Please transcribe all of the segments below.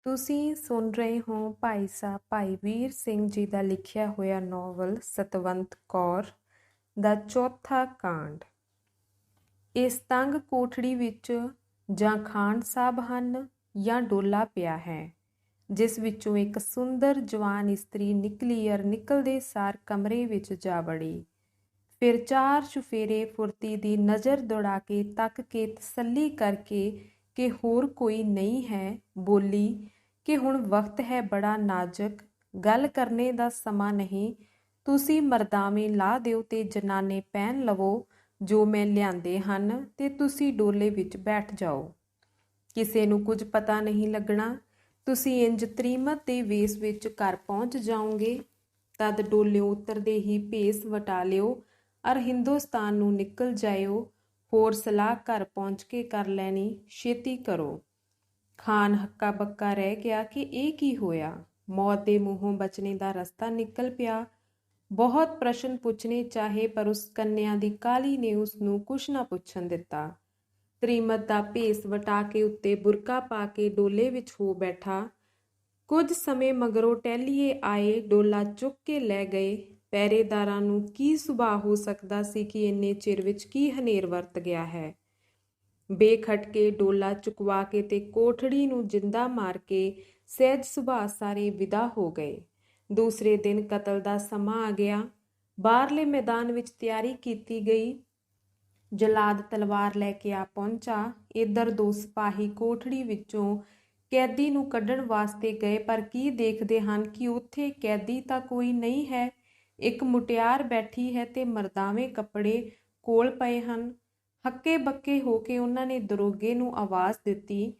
ਤੁਸੀਂ ਸੁਣ ਰਹੇ ਹੋ ਭਾਈ ਸਾਹਿਬ ਭਾਈ ਵੀਰ ਸਿੰਘ ਜੀ ਦਾ ਲਿਖਿਆ ਹੋਇਆ ਨੋਵਲ ਸਤਵੰਤ ਕੌਰ ਦਾ ਚੌਥਾ ਕਾਂਡ। ਇਸ ਤੰਗ ਕੋਠੜੀ ਵਿੱਚ ਜਾਂ ਖਾਨ ਸਾਹਿਬ ਹਨ ਜਾਂ ਡੋਲਾ ਪਿਆ ਹੈ, ਜਿਸ ਵਿੱਚੋਂ ਇੱਕ ਸੁੰਦਰ ਜਵਾਨ ਇਸਤਰੀ ਨਿਕਲੀ ਅਰ ਨਿਕਲਦੇ ਸਾਰ ਕਮਰੇ ਵਿੱਚ ਜਾ ਵੜੀ। ਫਿਰ ਚਾਰ ਚੁਫੇਰੇ ਫੁਰਤੀ ਦੀ ਨਜ਼ਰ ਦੌੜਾ ਕੇ ਤੱਕ ਕੇ ਤਸੱਲੀ ਕਰਕੇ ਕਿ ਹੋਰ ਕੋਈ ਨਹੀਂ ਹੈ, ਬੋਲੀ ਕਿ ਹੁਣ ਵਕਤ ਹੈ ਬੜਾ ਨਾਜ਼ੁਕ, ਗੱਲ ਕਰਨੇ ਦਾ ਸਮਾਂ ਨਹੀਂ। ਤੁਸੀਂ ਮਰਦਾਵੇਂ ਲਾ ਦਿਓ ਤੇ ਜਨਾਨੇ ਪਹਿਨ ਲਵੋ ਜੋ ਮੈਂ ਲਿਆਂਦੇ ਹਨ, ਤੇ ਤੁਸੀਂ ਡੋਲੇ ਵਿੱਚ ਬੈਠ ਜਾਓ। ਕਿਸੇ ਨੂੰ ਕੁਝ ਪਤਾ ਨਹੀਂ ਲੱਗਣਾ। ਤੁਸੀਂ ਇੰਜ ਤ੍ਰੀਮਤ ਦੇ ਵੇਸ ਵਿੱਚ ਘਰ ਪਹੁੰਚ ਜਾਓਗੇ। ਤਦ ਡੋਲਿਓ ਉਤਰਦੇ ਹੀ ਭੇਸ ਵਟਾ ਲਿਓ ਅਰ ਹਿੰਦੁਸਤਾਨ ਨੂੰ ਨਿਕਲ ਜਾਇਓ। ਹੋਰ ਸਲਾਹ ਘਰ ਪਹੁੰਚ ਕੇ ਕਰ ਲੈਣੀ, ਛੇਤੀ ਕਰੋ। ਖਾਨ ਹੱਕਾ ਬੱਕਾ ਰਹਿ ਗਿਆ ਕਿ ਇਹ ਕੀ ਹੋਇਆ। ਮੌਤ ਦੇ ਮੂੰਹੋਂ ਬਚਣੇ ਦਾ ਰਸਤਾ ਨਿਕਲ ਪਿਆ। ਬਹੁਤ ਪ੍ਰਸ਼ਨ ਪੁੱਛਣੇ ਚਾਹੇ, ਪਰ ਉਸ ਕੰਨਿਆ ਦੀ ਕਾਲੀ ਨੇ ਉਸ ਨੂੰ ਕੁਛ ਨਾ ਪੁੱਛਣ ਦਿੱਤਾ। ਤ੍ਰੀਮਤ ਦਾ ਭੇਸ ਵਟਾ ਕੇ ਉੱਤੇ ਬੁਰਕਾ ਪਾ ਕੇ ਡੋਲੇ ਵਿੱਚ ਹੋ ਬੈਠਾ। ਕੁਝ ਸਮੇਂ ਮਗਰੋਂ ਟਹਿਲੀਏ ਆਏ, ਡੋਲਾ ਚੁੱਕ ਕੇ ਲੈ ਗਏ। ਪਹਿਰੇਦਾਰਾਂ ਨੂੰ ਕੀ ਸੁਭਾਅ ਹੋ ਸਕਦਾ ਸੀ ਕਿ ਇੰਨੇ ਚਿਰ ਵਿੱਚ ਕੀ ਹਨੇਰ ਵਰਤ ਗਿਆ ਹੈ। ਬੇਖਟਕੇ ਡੋਲਾ ਚੁਕਵਾ ਕੇ ਤੇ ਕੋਠੜੀ ਨੂੰ ਜਿੰਦਾ ਮਾਰ ਕੇ ਸਹਿਜ ਸੁਭਾਅ ਸਾਰੇ ਵਿਦਾ ਹੋ ਗਏ। ਦੂਸਰੇ ਦਿਨ ਕਤਲ ਦਾ ਸਮਾਂ ਆ ਗਿਆ। ਬਾਹਰਲੇ ਮੈਦਾਨ ਵਿੱਚ ਤਿਆਰੀ ਕੀਤੀ ਗਈ। ਜਲਾਦ ਤਲਵਾਰ ਲੈ ਕੇ ਆ ਪਹੁੰਚਾ। ਇੱਧਰ ਦੋ ਸਿਪਾਹੀ ਕੋਠੜੀ ਵਿੱਚੋਂ ਕੈਦੀ ਨੂੰ ਕੱਢਣ ਵਾਸਤੇ ਗਏ, ਪਰ ਕੀ ਦੇਖਦੇ ਹਨ ਕਿ ਉੱਥੇ ਕੈਦੀ ਤਾਂ ਕੋਈ ਨਹੀਂ ਹੈ। ਇੱਕ ਮੁਟਿਆਰ ਬੈਠੀ ਹੈ ਤੇ ਮਰਦਾਵੇਂ ਕੱਪੜੇ ਕੋਲ ਪਏ ਹਨ। ਹੱਕੇ ਬੱਕੇ ਹੋ ਕੇ ਉਹਨਾਂ ਨੇ ਦਰੋਗੇ ਨੂੰ ਆਵਾਜ਼ ਦਿੱਤੀ।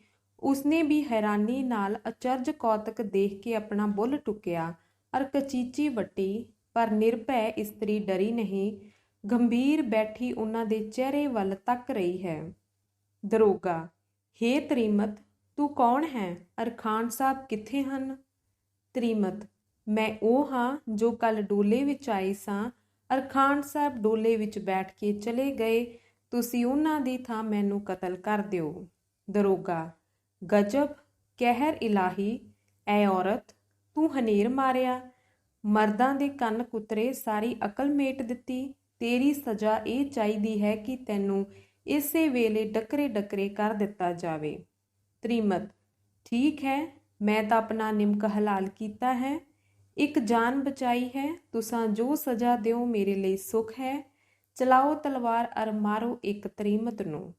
ਉਸਨੇ ਵੀ ਹੈਰਾਨੀ ਨਾਲ ਅਚਰਜ ਕੌਤਕ ਦੇਖ ਕੇ ਆਪਣਾ ਬੁੱਲ ਟੁਕਿਆ ਅਰ ਕਚੀਚੀ ਵੱਟੀ, ਪਰ ਨਿਰਭੈ ਇਸਤਰੀ ਡਰੀ ਨਹੀਂ, ਗੰਭੀਰ ਬੈਠੀ ਉਹਨਾਂ ਦੇ ਚਿਹਰੇ ਵੱਲ ਤੱਕ ਰਹੀ ਹੈ। ਦਰੋਗਾ: ਹੇ ਤ੍ਰੀਮਤ, ਤੂੰ ਕੌਣ ਹੈ ਅਰ ਖਾਨ ਸਾਹਿਬ ਕਿੱਥੇ ਹਨ? ਤ੍ਰੀਮਤ: ਮੈਂ ਉਹ ਹਾਂ ਜੋ ਕੱਲ ਡੋਲੇ ਵਿੱਚ ਆਈ ਸਾਂ ਅਰ ਖਾਨ ਸਾਹਿਬ ਡੋਲੇ ਵਿੱਚ ਬੈਠ ਕੇ ਚਲੇ ਗਏ। ਤੁਸੀਂ ਉਹਨਾਂ ਦੀ ਥਾਂ ਮੈਨੂੰ ਕਤਲ ਕਰ ਦਿਓ। ਦਰੋਗਾ: ਗਜਬ, ਕਹਿਰ ਇਲਾਹੀ! ਐ ਔਰਤ, ਤੂੰ ਹਨੇਰ ਮਾਰਿਆ, ਮਰਦਾਂ ਦੇ ਕੰਨ ਕੁਤਰੇ, ਸਾਰੀ ਅਕਲ ਮੇਟ ਦਿੱਤੀ। ਤੇਰੀ ਸਜ਼ਾ ਇਹ ਚਾਹੀਦੀ ਹੈ ਕਿ ਤੈਨੂੰ ਇਸੇ ਵੇਲੇ ਡਕਰੇ ਡਕਰੇ ਕਰ ਦਿੱਤਾ ਜਾਵੇ। ਤ੍ਰੀਮਤ: ਠੀਕ ਹੈ, ਮੈਂ ਤਾਂ ਆਪਣਾ ਨਿਮਕ ਹਲਾਲ ਕੀਤਾ ਹੈ, ਇੱਕ ਜਾਨ ਬਚਾਈ ਹੈ। ਤੁਸਾਂ ਜੋ ਸਜ਼ਾ ਦਿਓ ਮੇਰੇ ਲਈ ਸੁਖ ਹੈ। ਚਲਾਓ ਤਲਵਾਰ ਅਰ ਮਾਰੋ ਇੱਕ ਤ੍ਰੀਮਤ ਨੂੰ।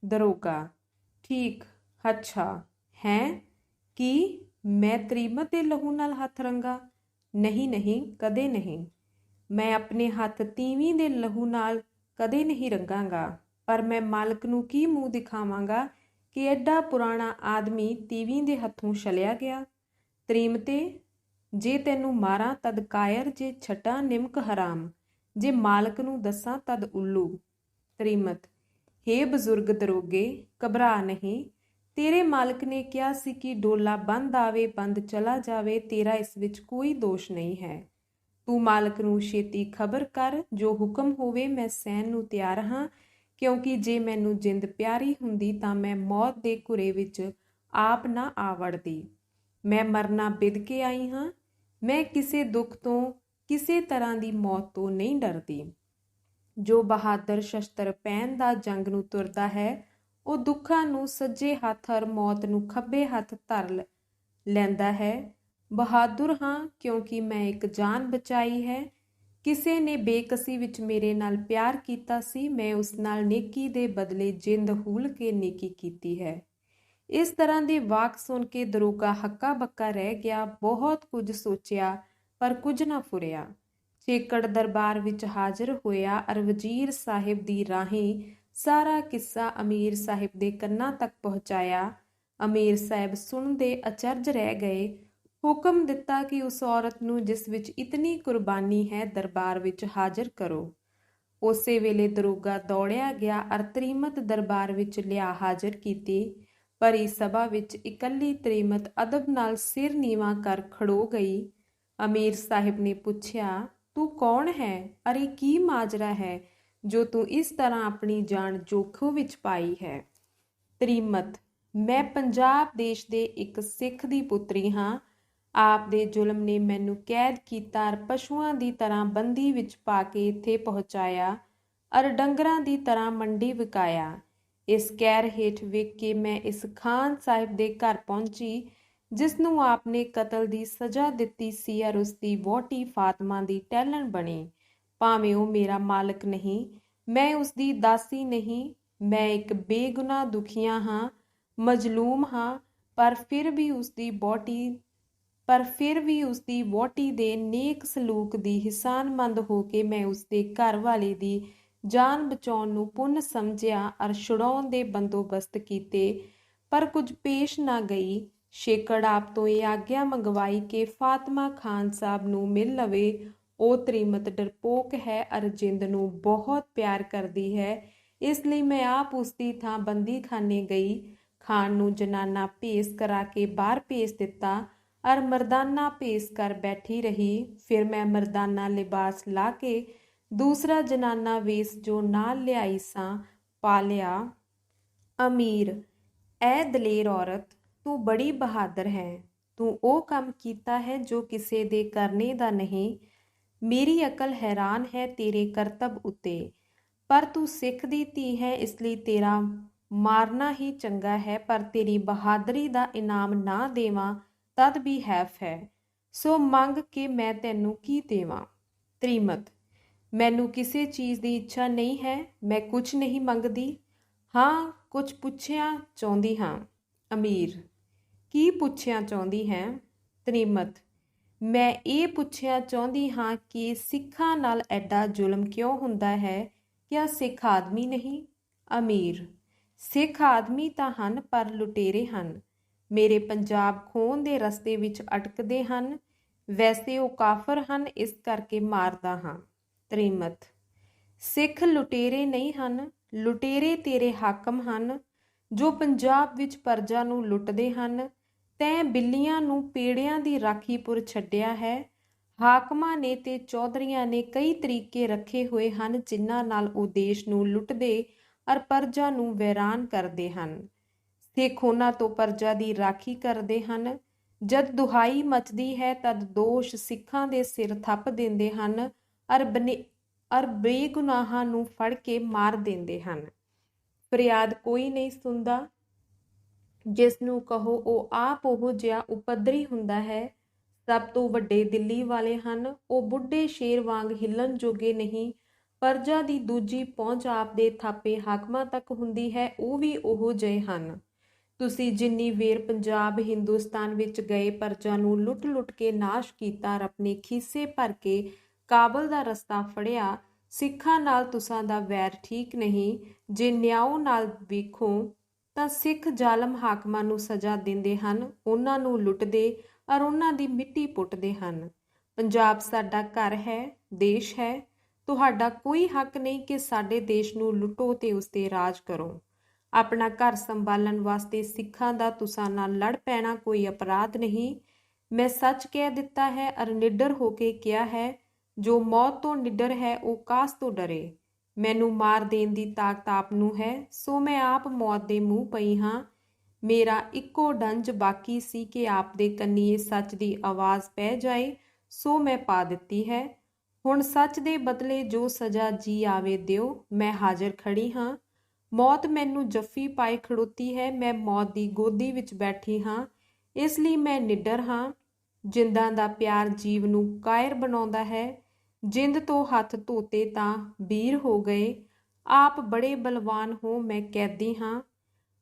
ਦਰੋਗਾ: ਠੀਕ, ਅੱਛਾ ਹੈ। ਕੀ ਮੈਂ ਤ੍ਰੀਮਤ ਦੇ ਲਹੂ ਨਾਲ ਹੱਥ ਰੰਗਾ? ਨਹੀਂ ਨਹੀਂ, ਕਦੇ ਨਹੀਂ। ਮੈਂ ਆਪਣੇ ਹੱਥ ਤੀਵੀਂ ਦੇ ਲਹੂ ਨਾਲ ਕਦੇ ਨਹੀਂ ਰੰਗਾਂਗਾ, ਪਰ ਮੈਂ ਮਾਲਕ ਨੂੰ ਕੀ ਮੂੰਹ ਦਿਖਾਵਾਂਗਾ ਕਿ ਐਡਾ ਪੁਰਾਣਾ ਆਦਮੀ ਤੀਵੀਂ ਦੇ ਹੱਥੋਂ ਛਲਿਆ ਗਿਆ। ਤ੍ਰੀਮਤੇ, ਜੇ ਤੈਨੂੰ ਮਾਰਾਂ ਤਦ ਕਾਇਰ, ਜੇ ਛੱਡਾਂ ਨਿਮਕ ਹਰਾਮ, ਜੇ ਮਾਲਕ ਨੂੰ ਦੱਸਾਂ ਤਦ ਉੱਲੂ। ਤ੍ਰੀਮਤ: ਹੇ ਬਜ਼ੁਰਗ ਦਰੋਗੇ, ਘਬਰਾ ਨਹੀਂ। ਤੇਰੇ ਮਾਲਕ ਨੇ ਕਿਹਾ ਸੀ ਕਿ ਡੋਲਾ ਬੰਦ ਆਵੇ ਬੰਦ ਚਲਾ ਜਾਵੇ। ਤੇਰਾ ਇਸ ਵਿੱਚ ਕੋਈ ਦੋਸ਼ ਨਹੀਂ ਹੈ। ਤੂੰ ਮਾਲਕ ਨੂੰ ਛੇਤੀ ਖਬਰ ਕਰ, ਜੋ ਹੁਕਮ ਹੋਵੇ ਮੈਂ ਸਹਿਣ ਨੂੰ ਤਿਆਰ ਹਾਂ, ਕਿਉਂਕਿ ਜੇ ਮੈਨੂੰ ਜਿੰਦ ਪਿਆਰੀ ਹੁੰਦੀ ਤਾਂ ਮੈਂ ਮੌਤ ਦੇ ਘੁਰੇ ਵਿੱਚ ਆਪ ਨਾ ਆ ਵੜਦੀ। ਮੈਂ ਮਰਨਾ ਬਿਦ ਕੇ ਆਈ ਹਾਂ। ਮੈਂ ਕਿਸੇ ਦੁੱਖ ਤੋਂ, ਕਿਸੇ ਤਰ੍ਹਾਂ ਦੀ ਮੌਤ ਤੋਂ ਨਹੀਂ ਡਰਦੀ। ਜੋ ਬਹਾਦਰ ਸ਼ਸਤਰ ਪਹਿਨ ਦਾ ਜੰਗ ਨੂੰ ਤੁਰਦਾ ਹੈ, ਉਹ ਦੁੱਖਾਂ ਨੂੰ ਸੱਜੇ ਹੱਥ ਅਰ ਮੌਤ ਨੂੰ ਖੱਬੇ ਹੱਥ ਧਰ ਲੈਂਦਾ ਹੈ। ਬਹਾਦਰ ਹਾਂ ਕਿਉਂਕਿ ਮੈਂ ਇੱਕ ਜਾਨ ਬਚਾਈ ਹੈ। ਕਿਸੇ ਨੇ ਬੇਕਸੀ ਵਿੱਚ ਮੇਰੇ ਨਾਲ ਪਿਆਰ ਕੀਤਾ ਸੀ, ਮੈਂ ਉਸ ਨਾਲ ਨੇਕੀ ਦੇ ਬਦਲੇ ਜਿੰਦ ਹੂਲ ਕੇ ਨੇਕੀ ਕੀਤੀ ਹੈ। ਇਸ ਤਰ੍ਹਾਂ ਦੇ ਵਾਕ ਸੁਣ ਕੇ ਦਰੋਗਾ ਹੱਕਾ ਬੱਕਾ ਰਹਿ ਗਿਆ। ਬਹੁਤ ਕੁਝ ਸੋਚਿਆ ਪਰ ਕੁਝ ਨਾ ਫੁਰਿਆ। ਛੇਕੜ ਦਰਬਾਰ ਵਿੱਚ ਹਾਜ਼ਰ ਹੋਇਆ ਅਰ ਵਜ਼ੀਰ ਸਾਹਿਬ ਦੀ ਰਾਹੀਂ ਸਾਰਾ ਕਿੱਸਾ ਅਮੀਰ ਸਾਹਿਬ ਦੇ ਕੰਨਾਂ ਤੱਕ ਪਹੁੰਚਾਇਆ। ਅਮੀਰ ਸਾਹਿਬ ਸੁਣਦੇ ਅਚਰਜ ਰਹਿ ਗਏ। ਹੁਕਮ ਦਿੱਤਾ ਕਿ ਉਸ ਔਰਤ ਨੂੰ ਜਿਸ ਵਿੱਚ ਇਤਨੀ ਕੁਰਬਾਨੀ ਹੈ ਦਰਬਾਰ ਵਿੱਚ ਹਾਜ਼ਰ ਕਰੋ। ਉਸੇ ਵੇਲੇ ਦਰੋਗਾ ਦੌੜਿਆ ਗਿਆ ਅਰ ਤ੍ਰੀਮਤ ਦਰਬਾਰ ਵਿੱਚ ਲਿਆ ਹਾਜ਼ਰ ਕੀਤੀ। ਭਰੀ ਸਭਾ ਵਿੱਚ ਇਕੱਲੀ ਤ੍ਰੀਮਤ ਅਦਬ ਨਾਲ ਸਿਰ ਨੀਵਾਂ ਕਰ ਖੜੋ ਗਈ। ਅਮੀਰ ਸਾਹਿਬ ਨੇ ਪੁੱਛਿਆ, ਤੂੰ ਕੌਣ ਹੈ ਅਰੇ ਕੀ ਮਾਜਰਾ ਹੈ ਜੋ ਤੂੰ ਇਸ ਤਰ੍ਹਾਂ ਆਪਣੀ ਜਾਨ ਜੋਖਮ ਵਿੱਚ ਪਾਈ ਹੈ? ਤ੍ਰੀਮਤ: ਮੈਂ ਪੰਜਾਬ ਦੇਸ਼ ਦੇ ਇੱਕ ਸਿੱਖ ਦੀ ਪੁੱਤਰੀ ਹਾਂ। ਆਪ ਦੇ ਜ਼ੁਲਮ ਨੇ ਮੈਨੂੰ ਕੈਦ ਕੀਤਾ ਅਰ ਪਸ਼ੂਆਂ ਦੀ ਤਰ੍ਹਾਂ ਬੰਦੀ ਵਿੱਚ ਪਾ ਕੇ ਇੱਥੇ ਪਹੁੰਚਾਇਆ ਅਰ ਡੰਗਰਾਂ ਦੀ ਤਰ੍ਹਾਂ ਮੰਡੀ ਵਿਕਾਇਆ। ਇਸ ਕਹਿਰ ਹੇਠ ਵੇਖ ਕੇ ਮੈਂ ਇਸ ਖਾਨ ਸਾਹਿਬ ਦੇ ਘਰ ਪਹੁੰਚੀ ਜਿਸ ਨੂੰ ਆਪ ਨੇ ਕਤਲ ਦੀ ਸਜ਼ਾ ਦਿੱਤੀ ਸੀ ਅਰ ਉਸ ਦੀ ਵਹੁਟੀ ਫਾਤਮਾ ਦੀ ਟਹਿਲਣ ਬਣੀ। ਭਾਵੇਂ ਉਹ ਮੇਰਾ ਮਾਲਕ ਨਹੀਂ, ਮੈਂ ਉਸ ਦੀ ਦਾਸੀ ਨਹੀਂ, ਮੈਂ ਇੱਕ ਬੇਗੁਨਾਹ ਦੁਖੀਆ ਹਾਂ, ਮਜ਼ਲੂਮ ਹਾਂ, ਪਰ ਫਿਰ ਵੀ ਉਸ ਦੀ ਵਹੁਟੀ ਦੇ ਨੇਕ ਸਲੂਕ ਦੀ ਹਿਸਾਨਮੰਦ ਹੋ ਕੇ ਮੈਂ ਉਸ ਦੇ ਘਰ ਵਾਲੇ ਦੀ ਜਾਨ ਬਚਾਉਣ ਨੂੰ ਪੁੰਨ ਸਮਝਿਆ ਅਰ ਛੁਡਾਉਣ ਦੇ ਬੰਦੋਬਸਤ ਕੀਤੇ, ਪਰ ਕੁਝ ਪੇਸ਼ ਨਾ ਗਈ। ਸ਼ੇਖੜ ਆਪ ਤੋਂ ਇਹ ਆਗਿਆ ਮੰਗਵਾਈ ਕਿ ਫਾਤਮਾ ਖਾਨ ਸਾਹਿਬ ਨੂੰ ਮਿਲ ਲਵੇ। ਉਹ ਤ੍ਰੀਮਤ ਡਰਪੋਕ ਹੈ ਅਰ ਜਿੰਦ ਨੂੰ ਬਹੁਤ ਪਿਆਰ ਕਰਦੀ ਹੈ, ਇਸ ਲਈ ਮੈਂ ਆਪ ਉਸ ਦੀ ਥਾਂ ਬੰਦੀਖਾਨੇ ਗਈ। ਖਾਨ ਨੂੰ ਜਨਾਨਾ ਭੇਸ ਕਰਾ ਕੇ ਬਾਹਰ ਭੇਜ ਦਿੱਤਾ ਅਰ ਮਰਦਾਨਾ ਭੇਸ ਕਰ ਬੈਠੀ ਰਹੀ। ਫਿਰ ਮੈਂ ਮਰਦਾਨਾ ਲਿਬਾਸ ਲਾ ਕੇ ਦੂਸਰਾ ਜਨਾਨਾ ਵੇਸ ਜੋ ਨਾਲ ਲਿਆਈ ਸਾਂ ਪਾ ਲਿਆ। ਅਮੀਰ, ਐ ਦਲੇਰ ਔਰਤ, ਤੂੰ ਬੜੀ ਬਹਾਦਰ ਹੈ। ਤੂੰ ਉਹ ਕੰਮ ਕੀਤਾ ਹੈ ਜੋ ਕਿਸੇ ਦੇ ਕਰਨੇ ਦਾ ਨਹੀਂ। ਮੇਰੀ ਅਕਲ ਹੈਰਾਨ ਹੈ ਤੇਰੇ ਕਰਤੱਵ ਉੱਤੇ, ਪਰ ਤੂੰ ਸਿੱਖ ਦੀ ਧੀ ਹੈ, ਇਸ ਲਈ ਤੇਰਾ ਮਾਰਨਾ ਹੀ ਚੰਗਾ ਹੈ। ਪਰ ਤੇਰੀ ਬਹਾਦਰੀ ਦਾ ਇਨਾਮ ਨਾ ਦੇਵਾਂ ਤਦ ਵੀ ਹੈਫ ਹੈ, ਸੋ ਮੰਗ ਕਿ ਮੈਂ ਤੈਨੂੰ ਕੀ ਦੇਵਾਂ। ਤ੍ਰੀਮਤ, ਮੈਨੂੰ ਕਿਸੇ ਚੀਜ਼ ਦੀ ਇੱਛਾ ਨਹੀਂ ਹੈ, ਮੈਂ ਕੁਝ ਨਹੀਂ ਮੰਗਦੀ। ਹਾਂ, ਕੁਝ ਪੁੱਛਿਆ ਚਾਹੁੰਦੀ ਹਾਂ। ਅਮੀਰ, ਕੀ ਪੁੱਛਿਆ ਚਾਹੁੰਦੀ ਹੈ? ਤ੍ਰੀਮਤ, ਮੈਂ ਇਹ ਪੁੱਛਿਆ ਚਾਹੁੰਦੀ ਹਾਂ ਕਿ ਸਿੱਖਾਂ ਨਾਲ ਐਡਾ ਜ਼ੁਲਮ ਕਿਉਂ ਹੁੰਦਾ ਹੈ? ਕਿਆ ਸਿੱਖ ਆਦਮੀ ਨਹੀਂ? ਅਮੀਰ, ਸਿੱਖ ਆਦਮੀ ਤਾਂ ਹਨ ਪਰ ਲੁਟੇਰੇ ਹਨ। ਮੇਰੇ ਪੰਜਾਬ ਖੋਹਣ ਦੇ ਰਸਤੇ ਵਿੱਚ ਅਟਕਦੇ ਹਨ। ਵੈਸੇ ਉਹ ਕਾਫਰ ਹਨ, ਇਸ ਕਰਕੇ ਮਾਰਦਾ ਹਾਂ। ਤ੍ਰੀਮਤ, ਸਿੱਖ ਲੁਟੇਰੇ ਨਹੀਂ ਹਨ, ਲੁਟੇਰੇ ਤੇਰੇ ਹਾਕਮ ਹਨ ਜੋ ਪੰਜਾਬ ਵਿੱਚ ਪਰਜਾ ਨੂੰ ਲੁੱਟਦੇ ਹਨ। ਤੈਂ ਬਿੱਲੀਆਂ ਨੂੰ ਪੇੜਿਆਂ ਦੀ ਰਾਖੀ ਪੁਰ ਛੱਡਿਆ ਹੈ। ਹਾਕਮਾਂ ਨੇ ਤੇ ਚੌਧਰੀਆਂ ਨੇ ਕਈ ਤਰੀਕੇ ਰੱਖੇ ਹੋਏ ਹਨ ਜਿਨ੍ਹਾਂ ਨਾਲ ਉਹ ਦੇਸ਼ ਨੂੰ ਲੁੱਟਦੇ ਅਰ ਪਰਜਾ ਨੂੰ ਵੈਰਾਨ ਕਰਦੇ ਹਨ। ਸਿੱਖ ਉਹਨਾਂ ਤੋਂ ਪਰਜਾ ਦੀ ਰਾਖੀ ਕਰਦੇ ਹਨ। ਜਦ ਦੁਹਾਈ ਮਚਦੀ ਹੈ ਤਦ ਦੋਸ਼ ਸਿੱਖਾਂ ਦੇ ਸਿਰ ਥੱਪ ਦਿੰਦੇ ਹਨ ਅਰ ਬੇਗੁਨਾਹਾਂ ਨੂੰ ਫੜ ਕੇ ਮਾਰ ਦਿੰਦੇ ਹਨ। ਫਰਿਆਦ ਕੋਈ ਨਹੀਂ ਸੁਣਦਾ। ਜਿਸ ਨੂੰ ਕਹੋ ਉਹ ਆਪ ਉਹੋ ਜਿਹਾ ਉਪਦਰੀ ਹੁੰਦਾ ਹੈ। ਸਭ ਤੋਂ ਵੱਡੇ ਦਿੱਲੀ ਵਾਲੇ ਹਨ। ਉਹ ਬੁੱਢੇ ਸ਼ੇਰ ਵਾਂਗ ਹਿੱਲਣ ਜੋਗੇ ਨਹੀਂ। ਪਰਜਾ ਦੀ ਦੂਜੀ ਪਹੁੰਚ ਆਪ ਦੇ ਥਾਪੇ ਹਾਕਮਾਂ ਤੱਕ ਹੁੰਦੀ ਹੈ, ਉਹ ਵੀ ਉਹੋ ਜਿਹੇ ਹਨ। ਤੁਸੀਂ ਜਿੰਨੀ ਵੇਰ ਪੰਜਾਬ ਹਿੰਦੁਸਤਾਨ ਵਿੱਚ ਗਏ, ਪਰਜਾ ਨੂੰ ਲੁੱਟ ਲੁੱਟ ਕੇ ਨਾਸ਼ ਕੀਤਾ ਔਰ ਆਪਣੇ ਖੀਸੇ ਭਰ ਕੇ ਕਾਬਲ ਦਾ ਰਸਤਾ ਫੜਿਆ। ਸਿੱਖਾਂ ਨਾਲ ਤੁਸਾਂ ਦਾ ਵੈਰ ਠੀਕ ਨਹੀਂ। ਜੇ ਨਿਆਓ ਨਾਲ ਵੇਖੋ ਤਾਂ ਸਿੱਖ ਜ਼ਾਲਮ ਹਾਕਮਾਂ ਨੂੰ ਸਜ਼ਾ ਦਿੰਦੇ ਹਨ, ਉਹਨਾਂ ਨੂੰ ਲੁੱਟਦੇ ਔਰ ਉਹਨਾਂ ਦੀ ਮਿੱਟੀ ਪੁੱਟਦੇ ਹਨ। ਪੰਜਾਬ ਸਾਡਾ ਘਰ ਹੈ, ਦੇਸ਼ ਹੈ। ਤੁਹਾਡਾ ਕੋਈ ਹੱਕ ਨਹੀਂ ਕਿ ਸਾਡੇ ਦੇਸ਼ ਨੂੰ ਲੁੱਟੋ ਤੇ ਉਸ ਤੇ ਰਾਜ ਕਰੋ। ਆਪਣਾ ਘਰ ਸੰਭਾਲਣ ਵਾਸਤੇ ਸਿੱਖਾਂ ਦਾ ਤੁਸਾਂ ਨਾਲ ਲੜ ਪੈਣਾ ਕੋਈ ਅਪਰਾਧ ਨਹੀਂ। ਮੈਂ ਸੱਚ ਕਹਿ ਦਿੱਤਾ ਹੈ ਅਰ ਨਿਡਰ ਹੋ ਕੇ ਕਿਹਾ ਹੈ। ਜੋ ਮੌਤ ਤੋਂ ਨਿਡਰ ਹੈ ਉਹ ਕਾਸ ਤੋਂ ਡਰੇ। ਮੈਨੂੰ ਮਾਰ ਦੇਣ ਦੀ ਤਾਕਤ ਆਪ ਨੂੰ ਹੈ, ਸੋ ਮੈਂ ਆਪ ਮੌਤ ਦੇ ਮੂੰਹ ਪਈ ਹਾਂ। ਮੇਰਾ ਇੱਕੋ ਡੰਜ ਬਾਕੀ ਸੀ ਕਿ ਆਪ ਦੇ ਕੰਨੀਏ ਸੱਚ ਦੀ ਆਵਾਜ਼ ਪੈ ਜਾਏ, ਸੋ ਮੈਂ ਪਾ ਦਿੱਤੀ ਹੈ। ਹੁਣ ਸੱਚ ਦੇ ਬਦਲੇ ਜੋ ਸਜ਼ਾ ਜੀ ਆਵੇ ਦਿਓ। ਮੈਂ ਹਾਜ਼ਰ ਖੜੀ ਹਾਂ। ਮੌਤ ਮੈਨੂੰ ਜੱਫੀ ਪਾਏ ਖੜੋਤੀ ਹੈ। ਮੈਂ ਮੌਤ ਦੀ ਗੋਦੀ ਵਿੱਚ ਬੈਠੀ ਹਾਂ, ਇਸ ਲਈ ਮੈਂ ਨਿਡਰ ਹਾਂ। ਜਿੰਦਾਂ ਦਾ ਪਿਆਰ ਜੀਵ ਨੂੰ ਕਾਇਰ ਬਣਾਉਂਦਾ ਹੈ। ਜਿੰਦ ਤੋਂ ਹੱਥ ਧੋਤੇ ਤਾਂ ਵੀਰ ਹੋ ਗਏ। ਆਪ ਬੜੇ ਬਲਵਾਨ ਹੋ, ਮੈਂ ਕੈਦੀ ਹਾਂ,